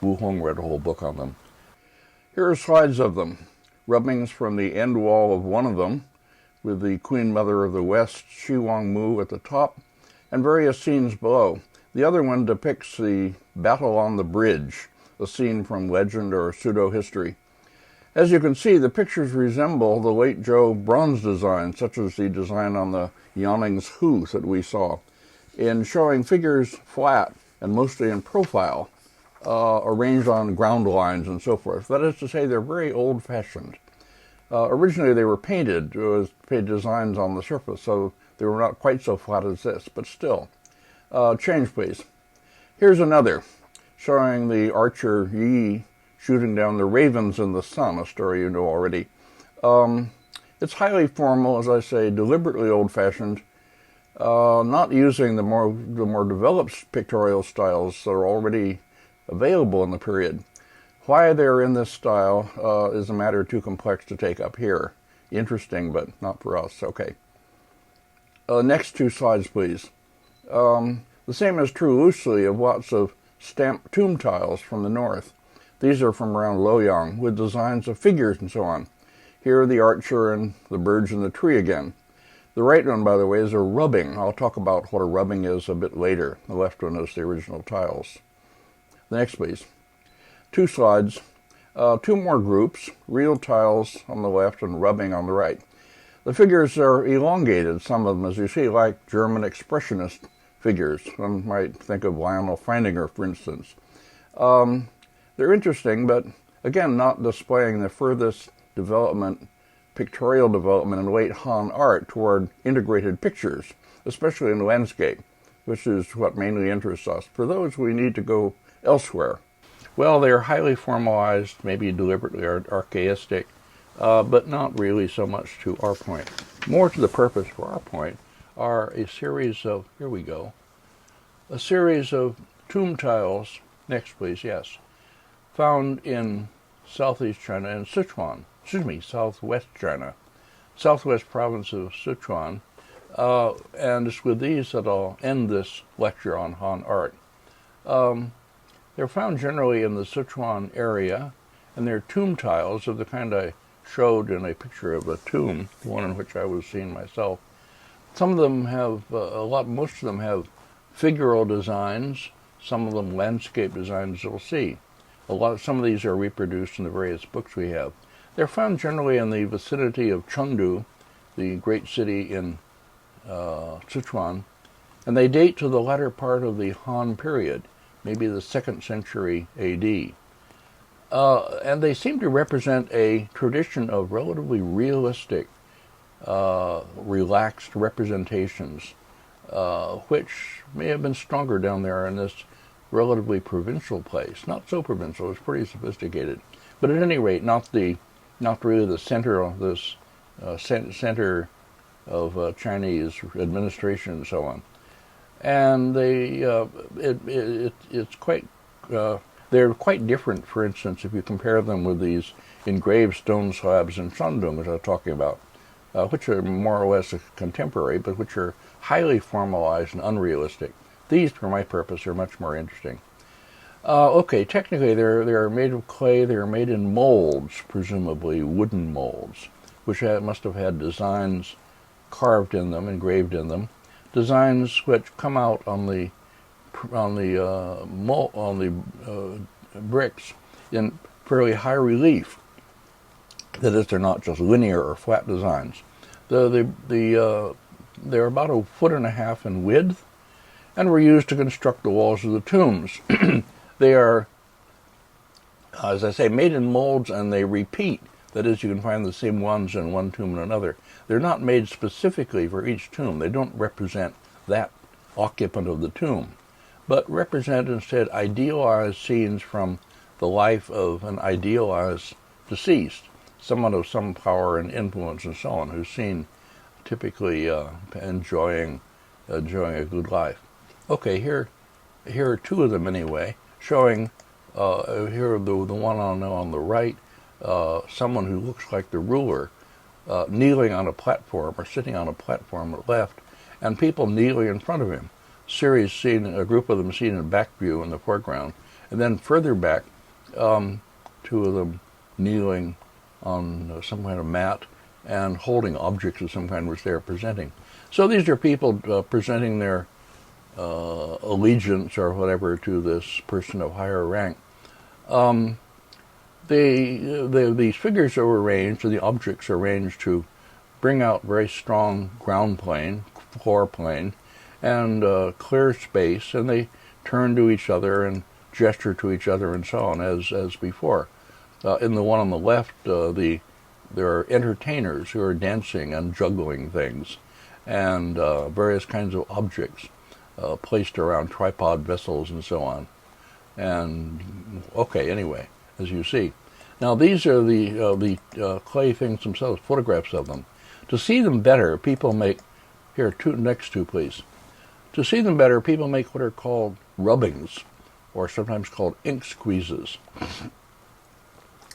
Wu Hong read a whole book on them. Here are slides of them. Rubbings from the end wall of one of them, with the Queen Mother of the West, Shi Wang Mu, at the top, and various scenes below. The other one depicts the battle on the bridge, a scene from legend or pseudo-history. As you can see, the pictures resemble the late Zhou bronze design, such as the design on the Yanning's Hu that we saw, in showing figures flat and mostly in profile, arranged on ground lines and so forth. That is to say, they're very old-fashioned. Originally, they were painted with designs on the surface, so they were not quite so flat as this, but still. Change, please. Here's another, showing the archer Yi shooting down the ravens in the sun, a story you know already. It's highly formal, as I say, deliberately old-fashioned, not using the more developed pictorial styles that are already available in the period. Why they're in this style is a matter too complex to take up here. Interesting, but not for us. Okay. Next two slides, please. The same is true loosely of lots of stamped tomb tiles from the north. These are from around Luoyang, with designs of figures and so on. Here are the archer and the birds in the tree again. The right one, by the way, is a rubbing. I'll talk about what a rubbing is a bit later. The left one is the original tiles. The next, please. Two slides. Two more groups, real tiles on the left and rubbing on the right. The figures are elongated, some of them, as you see, like German expressionist figures. One might think of Lionel Feininger, for instance. They're interesting, but again, not displaying the furthest development, pictorial development in late Han art toward integrated pictures, especially in landscape, which is what mainly interests us. For those, we need to go elsewhere. Well, they are highly formalized, maybe deliberately archaistic, but not really so much to our point. More to the purpose for our point are a series of, here we go, a series of tomb tiles, next please, yes, found in southeast China and Sichuan, southwest China, southwest province of Sichuan, and it's with these that I'll end this lecture on Han art. They're found generally in the Sichuan area, and they're tomb tiles of the kind I showed in a picture of a tomb, the one in which I was seen myself. Some of them have, most of them have figural designs, some of them landscape designs you'll see. Some of these are reproduced in the various books we have. They're found generally in the vicinity of Chengdu, the great city in Sichuan, and they date to the latter part of the Han period, maybe the 2nd century A.D. And they seem to represent a tradition of relatively realistic, relaxed representations, which may have been stronger down there in this relatively provincial place. Not so provincial, it's pretty sophisticated. But at any rate, not really the center of this center of Chinese administration and so on. And they're quite different, for instance, if you compare them with these engraved stone slabs in Shandong, as I was talking about, which are more or less contemporary, but which are highly formalized and unrealistic. These, for my purpose, are much more interesting. Okay, technically they're made of clay. They are made in molds, presumably wooden molds, which must have had designs carved in them, engraved in them, designs which come out on the bricks in fairly high relief. That is, they're not just linear or flat designs. They're about 1.5 feet in width, and were used to construct the walls of the tombs. They are, as I say, made in molds, and they repeat. That is, you can find the same ones in one tomb and another. They're not made specifically for each tomb. They don't represent that occupant of the tomb, but represent instead idealized scenes from the life of an idealized deceased, someone of some power and influence and so on, who's seen typically enjoying a good life. Okay, here are two of them anyway, showing here the one on the right, someone who looks like the ruler kneeling on a platform or sitting on a platform at left, and people kneeling in front of him. Series seen, a group of them seen in back view in the foreground, and then further back, two of them kneeling on some kind of mat and holding objects of some kind which they are presenting. So these are people presenting their allegiance or whatever to this person of higher rank. These figures are arranged, or the objects are arranged to bring out very strong ground plane, floor plane, and clear space, and they turn to each other and gesture to each other and so on, as before. In the one on the left, there are entertainers who are dancing and juggling things, and various kinds of objects placed around tripod vessels and so on. And okay, anyway, as you see. Now these are the clay things themselves, photographs of them. To see them better, people make, here, next two please. To see them better, people make what are called rubbings, or sometimes called ink squeezes.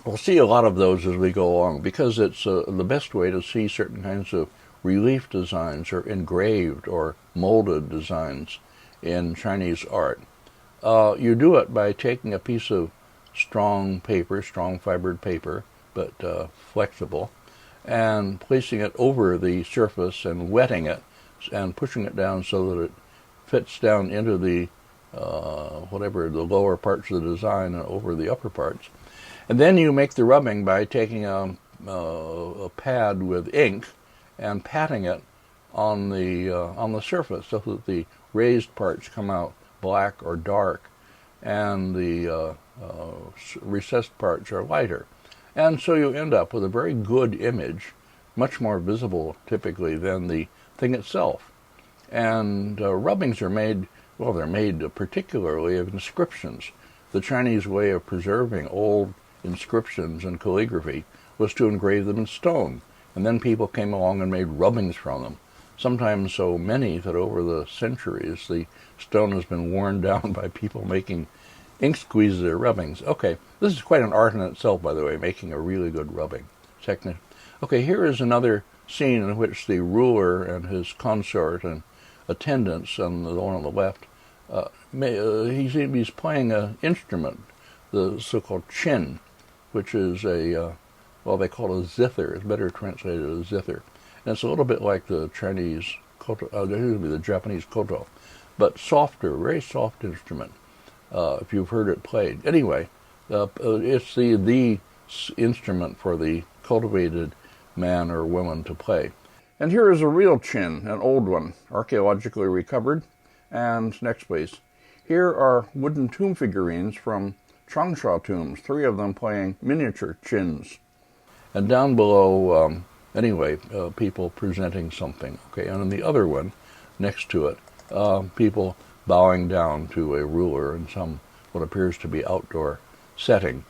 We'll see a lot of those as we go along, because it's the best way to see certain kinds of relief designs or engraved or molded designs in Chinese art. You do it by taking a piece of strong paper, strong fibered paper, but flexible, and placing it over the surface and wetting it and pushing it down so that it fits down into the the lower parts of the design and over the upper parts. And then you make the rubbing by taking a pad with ink and patting it on the surface so that the raised parts come out black or dark, and the recessed parts are lighter. And so you end up with a very good image, much more visible typically than the thing itself. And rubbings are made, well, they're made particularly of inscriptions. The Chinese way of preserving old inscriptions and calligraphy was to engrave them in stone, and then people came along and made rubbings from them, sometimes so many that over the centuries the stone has been worn down by people making ink squeezes or rubbings. Okay, this is quite an art in itself, by the way, making a really good rubbing technique. Okay, here is another scene in which the ruler and his consort and attendants, and the one on the left, he's playing an instrument, the so-called chin, which is they call it a zither. It's better translated as zither. And it's a little bit like the Chinese koto, the Japanese koto, but softer, very soft instrument, if you've heard it played. Anyway, it's the instrument for the cultivated man or woman to play. And here is a real chin, an old one, archaeologically recovered. And next please. Here are wooden tomb figurines from Changsha tombs, 3 of them playing miniature chins. And down below, people presenting something. Okay, and in the other one, next to it, people bowing down to a ruler in some, what appears to be outdoor setting.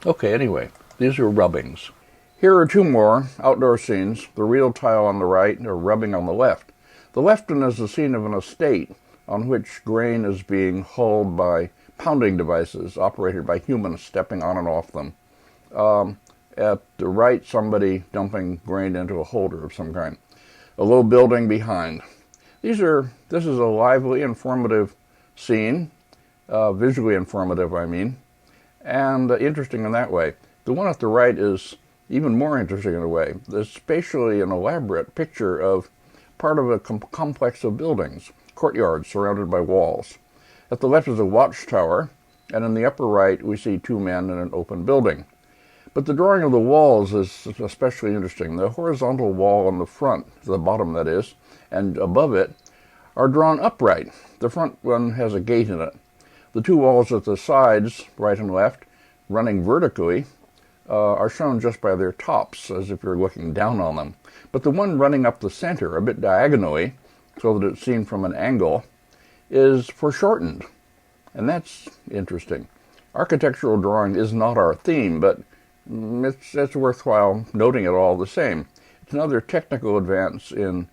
Okay, anyway, these are rubbings. Here are 2 more outdoor scenes, the real tile on the right, or rubbing on the left. The left one is the scene of an estate on which grain is being hauled by pounding devices operated by humans stepping on and off them. At the right, somebody dumping grain into a holder of some kind. A low building behind. This is a lively, informative scene, visually informative, I mean, and interesting in that way. The one at the right is even more interesting in a way. It's spatially an elaborate picture of part of a complex of buildings, courtyards surrounded by walls. At the left is a watchtower, and in the upper right we see 2 men in an open building. But the drawing of the walls is especially interesting. The horizontal wall on the front, the bottom that is, and above it, are drawn upright. The front one has a gate in it. The 2 walls at the sides, right and left, running vertically, are shown just by their tops, as if you're looking down on them. But the one running up the center, a bit diagonally, so that it's seen from an angle, is foreshortened. And that's interesting. Architectural drawing is not our theme, but it's worthwhile noting it all the same. It's another technical advance in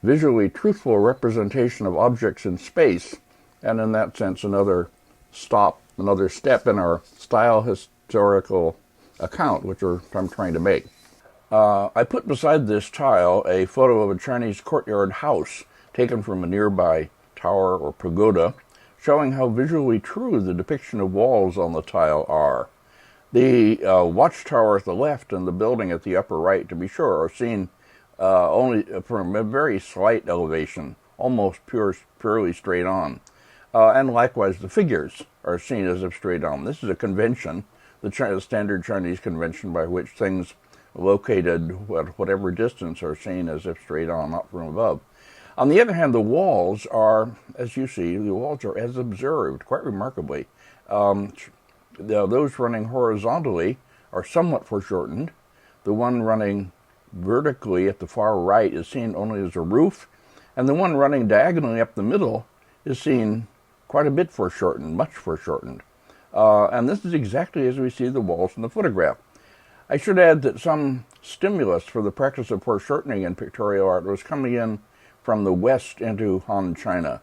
visually truthful representation of objects in space, and in that sense another step in our style historical account, which I'm trying to make. I put beside this tile a photo of a Chinese courtyard house taken from a nearby tower or pagoda, showing how visually true the depiction of walls on the tile are. The watchtower at the left and the building at the upper right, to be sure, are seen only from a very slight elevation, almost purely straight on. And likewise, the figures are seen as if straight on. This is a convention, the standard Chinese convention by which things located at whatever distance are seen as if straight on, not from above. On the other hand, the walls are, as you see, the walls are as observed, quite remarkably. Those running horizontally are somewhat foreshortened. The one running vertically at the far right is seen only as a roof, and the one running diagonally up the middle is seen quite a bit foreshortened, much foreshortened. And this is exactly as we see the walls in the photograph. I should add that some stimulus for the practice of foreshortening in pictorial art was coming in from the west into Han China.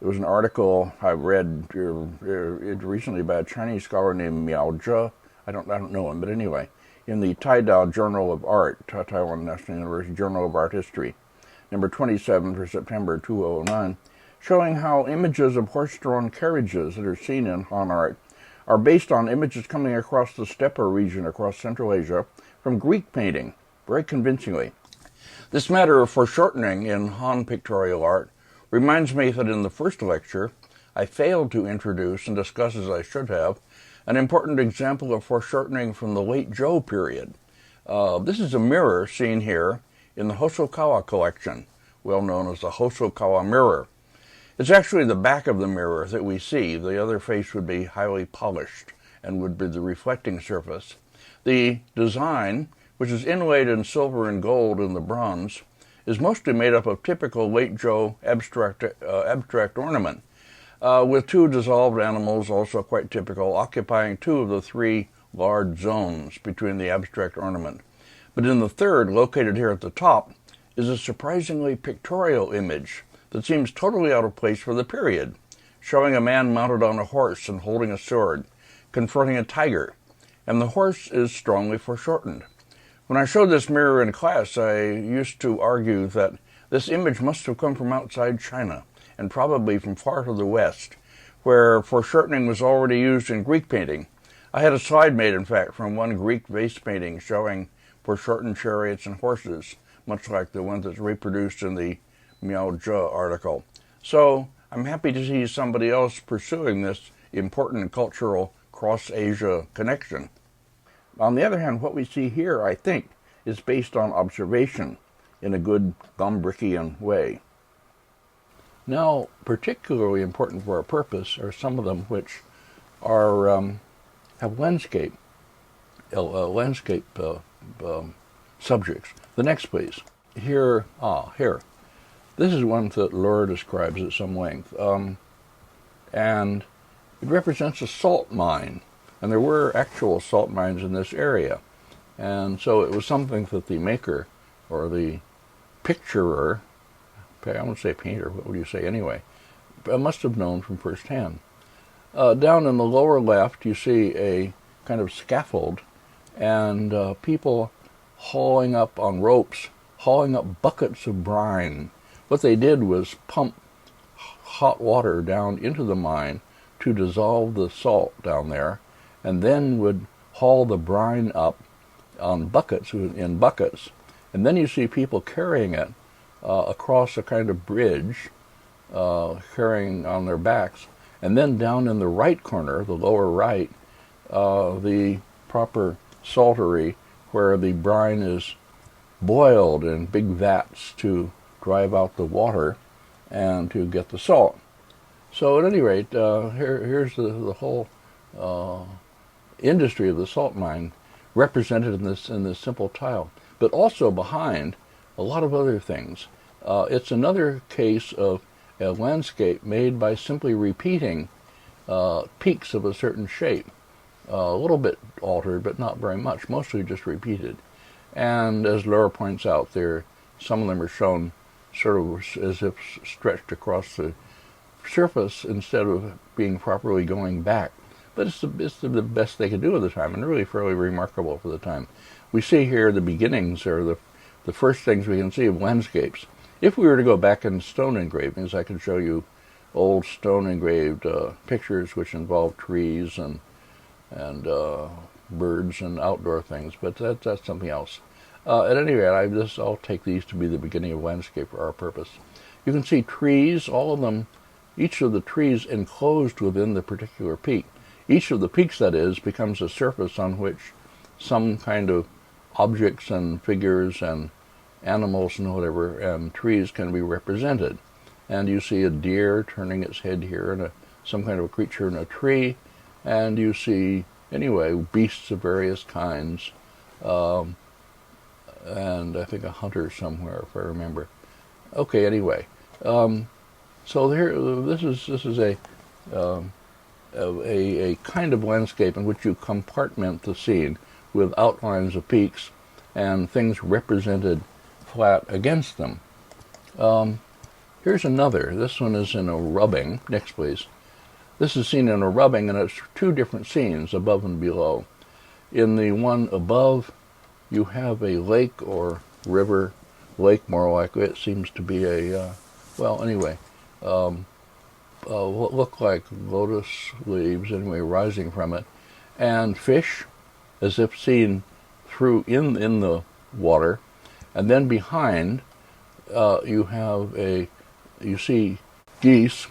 There was an article I read recently by a Chinese scholar named Miao Zhe. I don't know him, but anyway, in the Taidao Journal of Art, Taiwan National University Journal of Art History, number 27 for September 2009, showing how images of horse-drawn carriages that are seen in Han art are based on images coming across the steppe region across Central Asia from Greek painting, very convincingly. This matter of foreshortening in Han pictorial art reminds me that in the first lecture, I failed to introduce and discuss, as I should have, an important example of foreshortening from the late Zhou period. This is a mirror seen here in the Hosokawa collection, well known as the Hosokawa mirror. It's actually the back of the mirror that we see. The other face would be highly polished and would be the reflecting surface. The design, which is inlaid in silver and gold in the bronze, is mostly made up of typical late Zhou abstract ornament, with two dissolved animals, also quite typical, occupying two of the three large zones between the abstract ornament. But in the third, located here at the top, is a surprisingly pictorial image that seems totally out of place for the period, showing a man mounted on a horse and holding a sword, confronting a tiger, and the horse is strongly foreshortened. When I showed this mirror in class, I used to argue that this image must have come from outside China, and probably from far to the west, where foreshortening was already used in Greek painting. I had a slide made, in fact, from one Greek vase painting showing foreshortened chariots and horses, much like the one that's reproduced in the Miao Zhe article. So I'm happy to see somebody else pursuing this important cultural cross-Asia connection. On the other hand, what we see here, I think, is based on observation in a good Gombrickian way. Now, particularly important for our purpose are some of them which are have landscape subjects. The next, please. Here. This is one that Laura describes at some length, and it represents a salt mine, and there were actual salt mines in this area, and so it was something that the maker, or the picturer, I won't say painter, what would you say anyway, must have known from first hand. Down in the lower left, you see a kind of scaffold, and people hauling up on ropes, hauling up buckets of brine. What they did was pump hot water down into the mine to dissolve the salt down there, and then would haul the brine up on buckets, in buckets. And then you see people carrying it across a kind of bridge, carrying on their backs. And then down in the right corner, the lower right, the proper saltery where the brine is boiled in big vats to drive out the water and to get the salt. So at any rate, here's the whole industry of the salt mine represented in this simple tile. But also behind a lot of other things. It's another case of a landscape made by simply repeating peaks of a certain shape. A little bit altered, but not very much, mostly just repeated. And as Laura points out, some of them are shown sort of as if stretched across the surface instead of being properly going back but it's the best they could do at the time, and really fairly remarkable for the time. We see here the beginnings, or the first things we can see of landscapes. If we were to go back in stone engravings, I could show you old stone engraved pictures which involve trees and birds and outdoor things, but that's something else. At any rate, I'll take these to be the beginning of landscape for our purpose. You can see trees, all of them, each of the trees enclosed within the particular peak. Each of the peaks, that is, becomes a surface on which some kind of objects and figures and animals and whatever and trees can be represented. And you see a deer turning its head here, and some kind of a creature in a tree, and you see, anyway, beasts of various kinds, and I think a hunter somewhere, if I remember. Okay, anyway, so here, this is a kind of landscape in which you compartment the scene with outlines of peaks and things represented flat against them. Here's another. This one is in a rubbing. Next, please. This is seen in a rubbing, and it's two different scenes, above and below. In the one above, you have a lake or river, lake more likely. It seems to be a, what look like lotus leaves, anyway, rising from it, and fish, as if seen through in the water. And then behind, you see geese,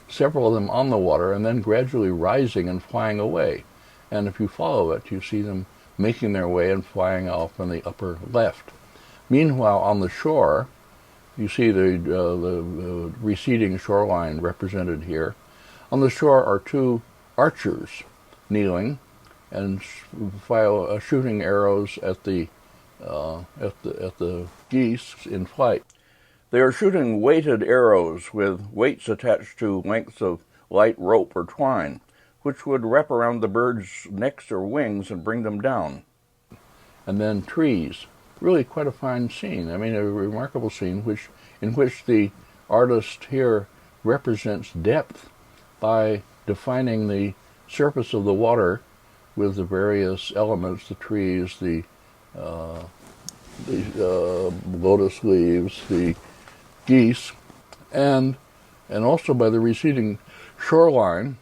several of them on the water, and then gradually rising and flying away. And if you follow it, you see them making their way and flying off in the upper left. Meanwhile, on the shore, you see the receding shoreline represented here. On the shore are two archers kneeling and shooting arrows at the geese in flight. They are shooting weighted arrows with weights attached to lengths of light rope or twine, which would wrap around the birds' necks or wings and bring them down. And then trees. Really quite a fine scene. I mean, a remarkable scene in which the artist here represents depth by defining the surface of the water with the various elements, the trees, the lotus leaves, the geese, and also by the receding shoreline,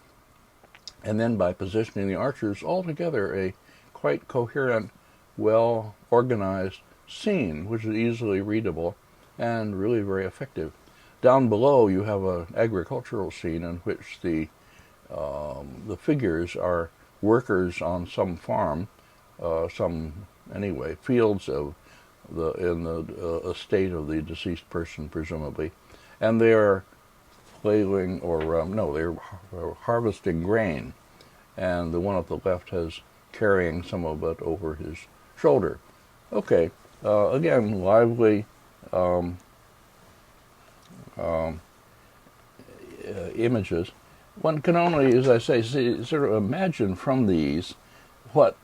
and then by positioning the archers, all together a quite coherent, well-organized scene, which is easily readable and really very effective. Down below, you have an agricultural scene in which the figures are workers on some farm, fields in the estate of the deceased person, presumably, and they are flailing, they're harvesting grain, and the one at the left has carrying some of it over his shoulder. Okay, again, lively images. One can only, as I say, sort of imagine from these what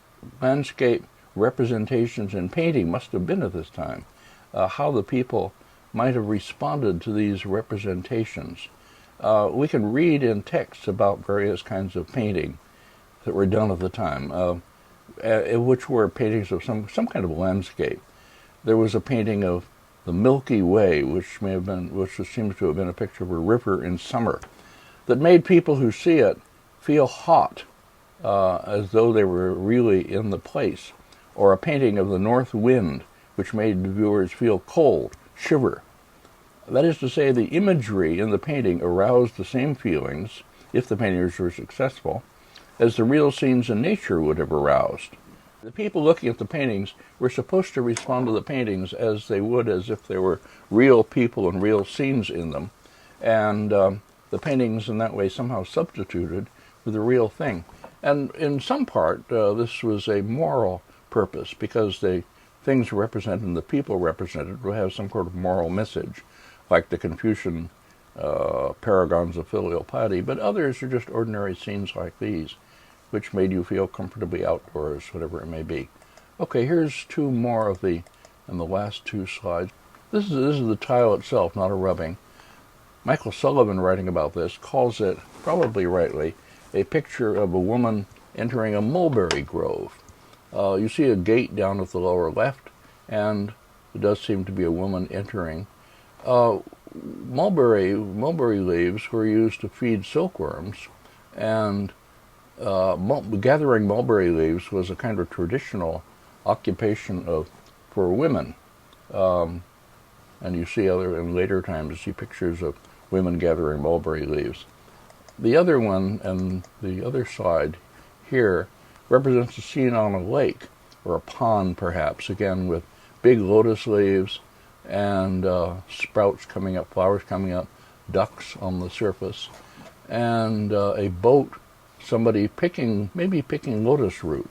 landscape representations in painting must have been at this time, how the people might have responded to these representations. We can read in texts about various kinds of painting that were done at the time, which were paintings of some kind of landscape. There was a painting of the Milky Way, which seems to have been a picture of a river in summer, that made people who see it feel hot, as though they were really in the place. Or a painting of the north wind, which made the viewers feel cold, shiver. That is to say, the imagery in the painting aroused the same feelings, if the painters were successful, as the real scenes in nature would have aroused. The people looking at the paintings were supposed to respond to the paintings as they would as if there were real people and real scenes in them, and the paintings in that way somehow substituted for the real thing. And in some part, this was a moral purpose, because the things represented and the people represented will have some sort of moral message, like the Confucian paragons of filial piety, but others are just ordinary scenes like these, which made you feel comfortably outdoors, whatever it may be. Okay, here's two more of the last two slides. This is the tile itself, not a rubbing. Michael Sullivan, writing about this, calls it, probably rightly, a picture of a woman entering a mulberry grove. You see a gate down at the lower left, and it does seem to be a woman entering. Mulberry leaves were used to feed silkworms, and gathering mulberry leaves was a kind of traditional occupation for women. And you see in later times, you see pictures of women gathering mulberry leaves. The other one, and the other side here, represents a scene on a lake, or a pond perhaps, again with big lotus leaves and sprouts coming up, flowers coming up, ducks on the surface, and a boat, somebody maybe picking lotus root,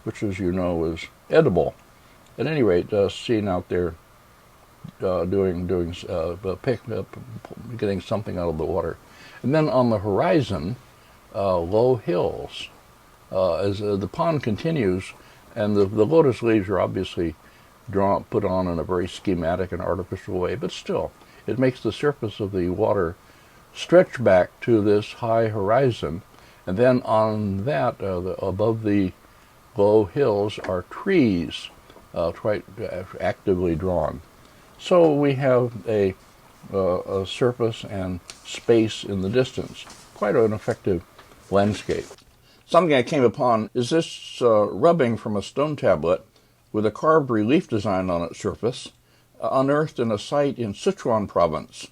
which, as you know, is edible. At any rate, seen out there getting something out of the water. And then on the horizon, low hills. As the pond continues, and the lotus leaves are obviously put on in a very schematic and artificial way, but still, it makes the surface of the water stretch back to this high horizon. And then on that, above the low hills, are trees, quite actively drawn. So we have a surface and space in the distance. Quite an effective landscape. Something I came upon is this rubbing from a stone tablet with a carved relief design on its surface, unearthed in a site in Sichuan province.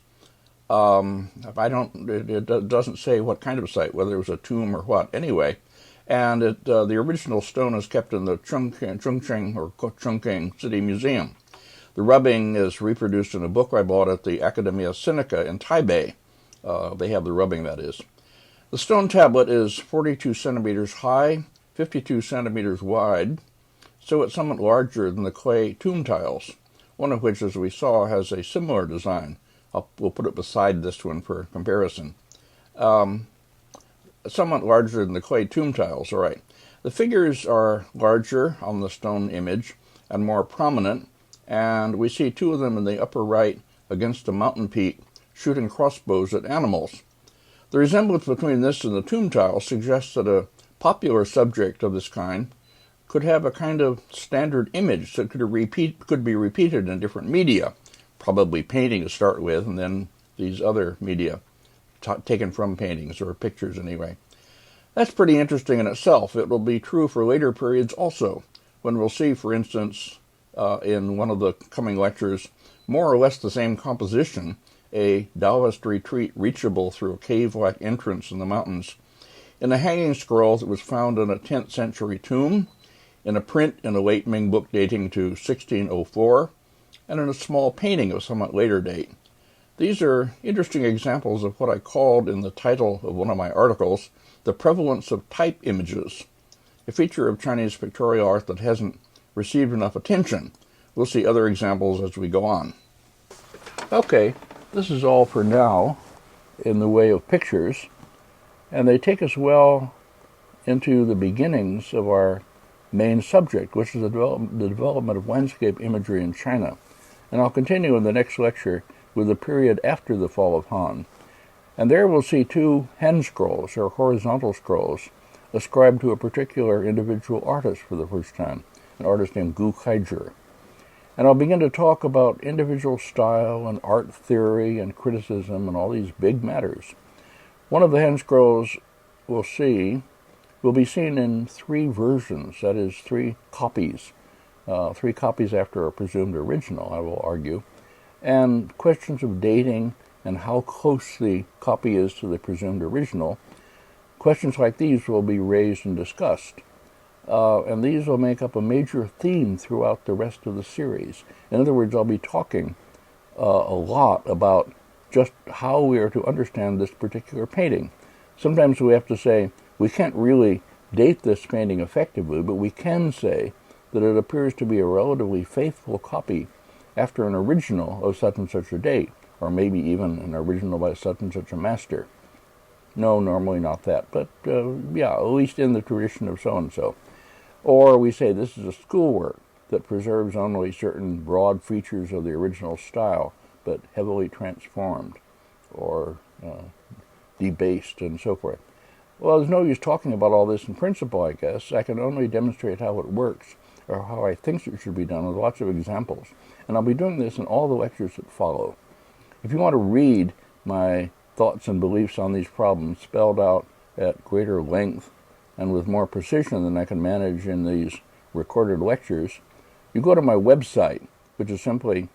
It doesn't say what kind of site, whether it was a tomb or what. Anyway, and the original stone is kept in the Chongqing City Museum. The rubbing is reproduced in a book I bought at the Academia Sinica in Taipei. They have the rubbing, that is. The stone tablet is 42 centimeters high, 52 centimeters wide, so it's somewhat larger than the clay tomb tiles, one of which, as we saw, has a similar design. We'll put it beside this one for comparison. Somewhat larger than the clay tomb tiles, all right. The figures are larger on the stone image and more prominent, and we see two of them in the upper right against a mountain peak shooting crossbows at animals. The resemblance between this and the tomb tile suggests that a popular subject of this kind could have a kind of standard image that could be repeated in different media, probably painting to start with, and then these other media taken from paintings, or pictures anyway. That's pretty interesting in itself. It will be true for later periods also, when we'll see, for instance, in one of the coming lectures, more or less the same composition, a Taoist retreat reachable through a cave-like entrance in the mountains, in a hanging scroll that was found in a 10th century tomb, in a print in a late Ming book dating to 1604, and in a small painting of somewhat later date. These are interesting examples of what I called in the title of one of my articles, the prevalence of type images, a feature of Chinese pictorial art that hasn't received enough attention. We'll see other examples as we go on. Okay, this is all for now in the way of pictures, and they take us well into the beginnings of our main subject, which is the development of landscape imagery in China. And I'll continue in the next lecture with the period after the fall of Han. And there we'll see two hen scrolls, or horizontal scrolls, ascribed to a particular individual artist for the first time, an artist named Gu Kaizhi. And I'll begin to talk about individual style and art theory and criticism and all these big matters. One of the hen scrolls we'll see will be seen in three versions, that is, three copies after a presumed original, I will argue, and questions of dating and how close the copy is to the presumed original. Questions like these will be raised and discussed. And these will make up a major theme throughout the rest of the series. In other words, I'll be talking a lot about just how we are to understand this particular painting. Sometimes we have to say, we can't really date this painting effectively, but we can say that it appears to be a relatively faithful copy after an original of such and such a date, or maybe even an original by such and such a master. No, normally not that, but yeah, at least in the tradition of so-and-so. Or we say this is a schoolwork that preserves only certain broad features of the original style, but heavily transformed or debased and so forth. Well, there's no use talking about all this in principle, I guess. I can only demonstrate how it works, or how I think it should be done, with lots of examples. And I'll be doing this in all the lectures that follow. If you want to read my thoughts and beliefs on these problems spelled out at greater length and with more precision than I can manage in these recorded lectures, you go to my website, which is simply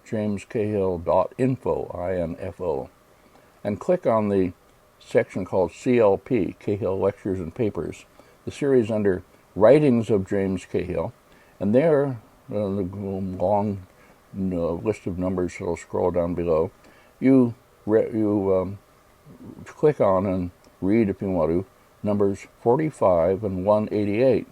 jamescahill.info, I-N-F-O, and click on the section called CLP, Cahill Lectures and Papers, the series under Writings of James Cahill, and there, the long list of numbers that'll scroll down below, you click on and read, if you want to, numbers 45 and 188.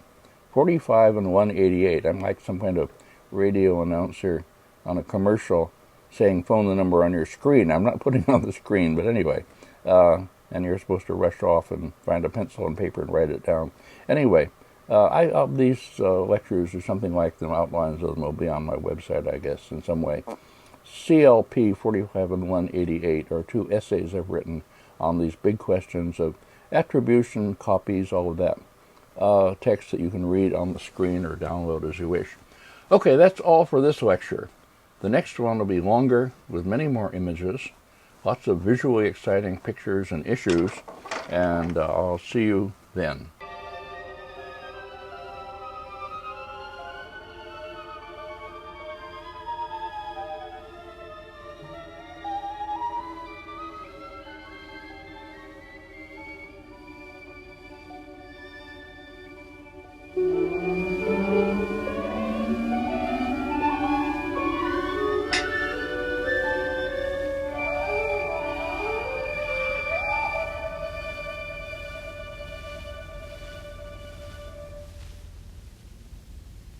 45 and 188. I'm like some kind of radio announcer on a commercial saying phone the number on your screen. I'm not putting it on the screen, but anyway. And you're supposed to rush off and find a pencil and paper and write it down. Anyway, these lectures or something like them, outlines of them will be on my website, I guess, in some way. CLP 45 and 188 are two essays I've written on these big questions of attribution, copies, all of that. Text that you can read on the screen or download as you wish. Okay, that's all for this lecture. The next one will be longer, with many more images, lots of visually exciting pictures and issues, and I'll see you then.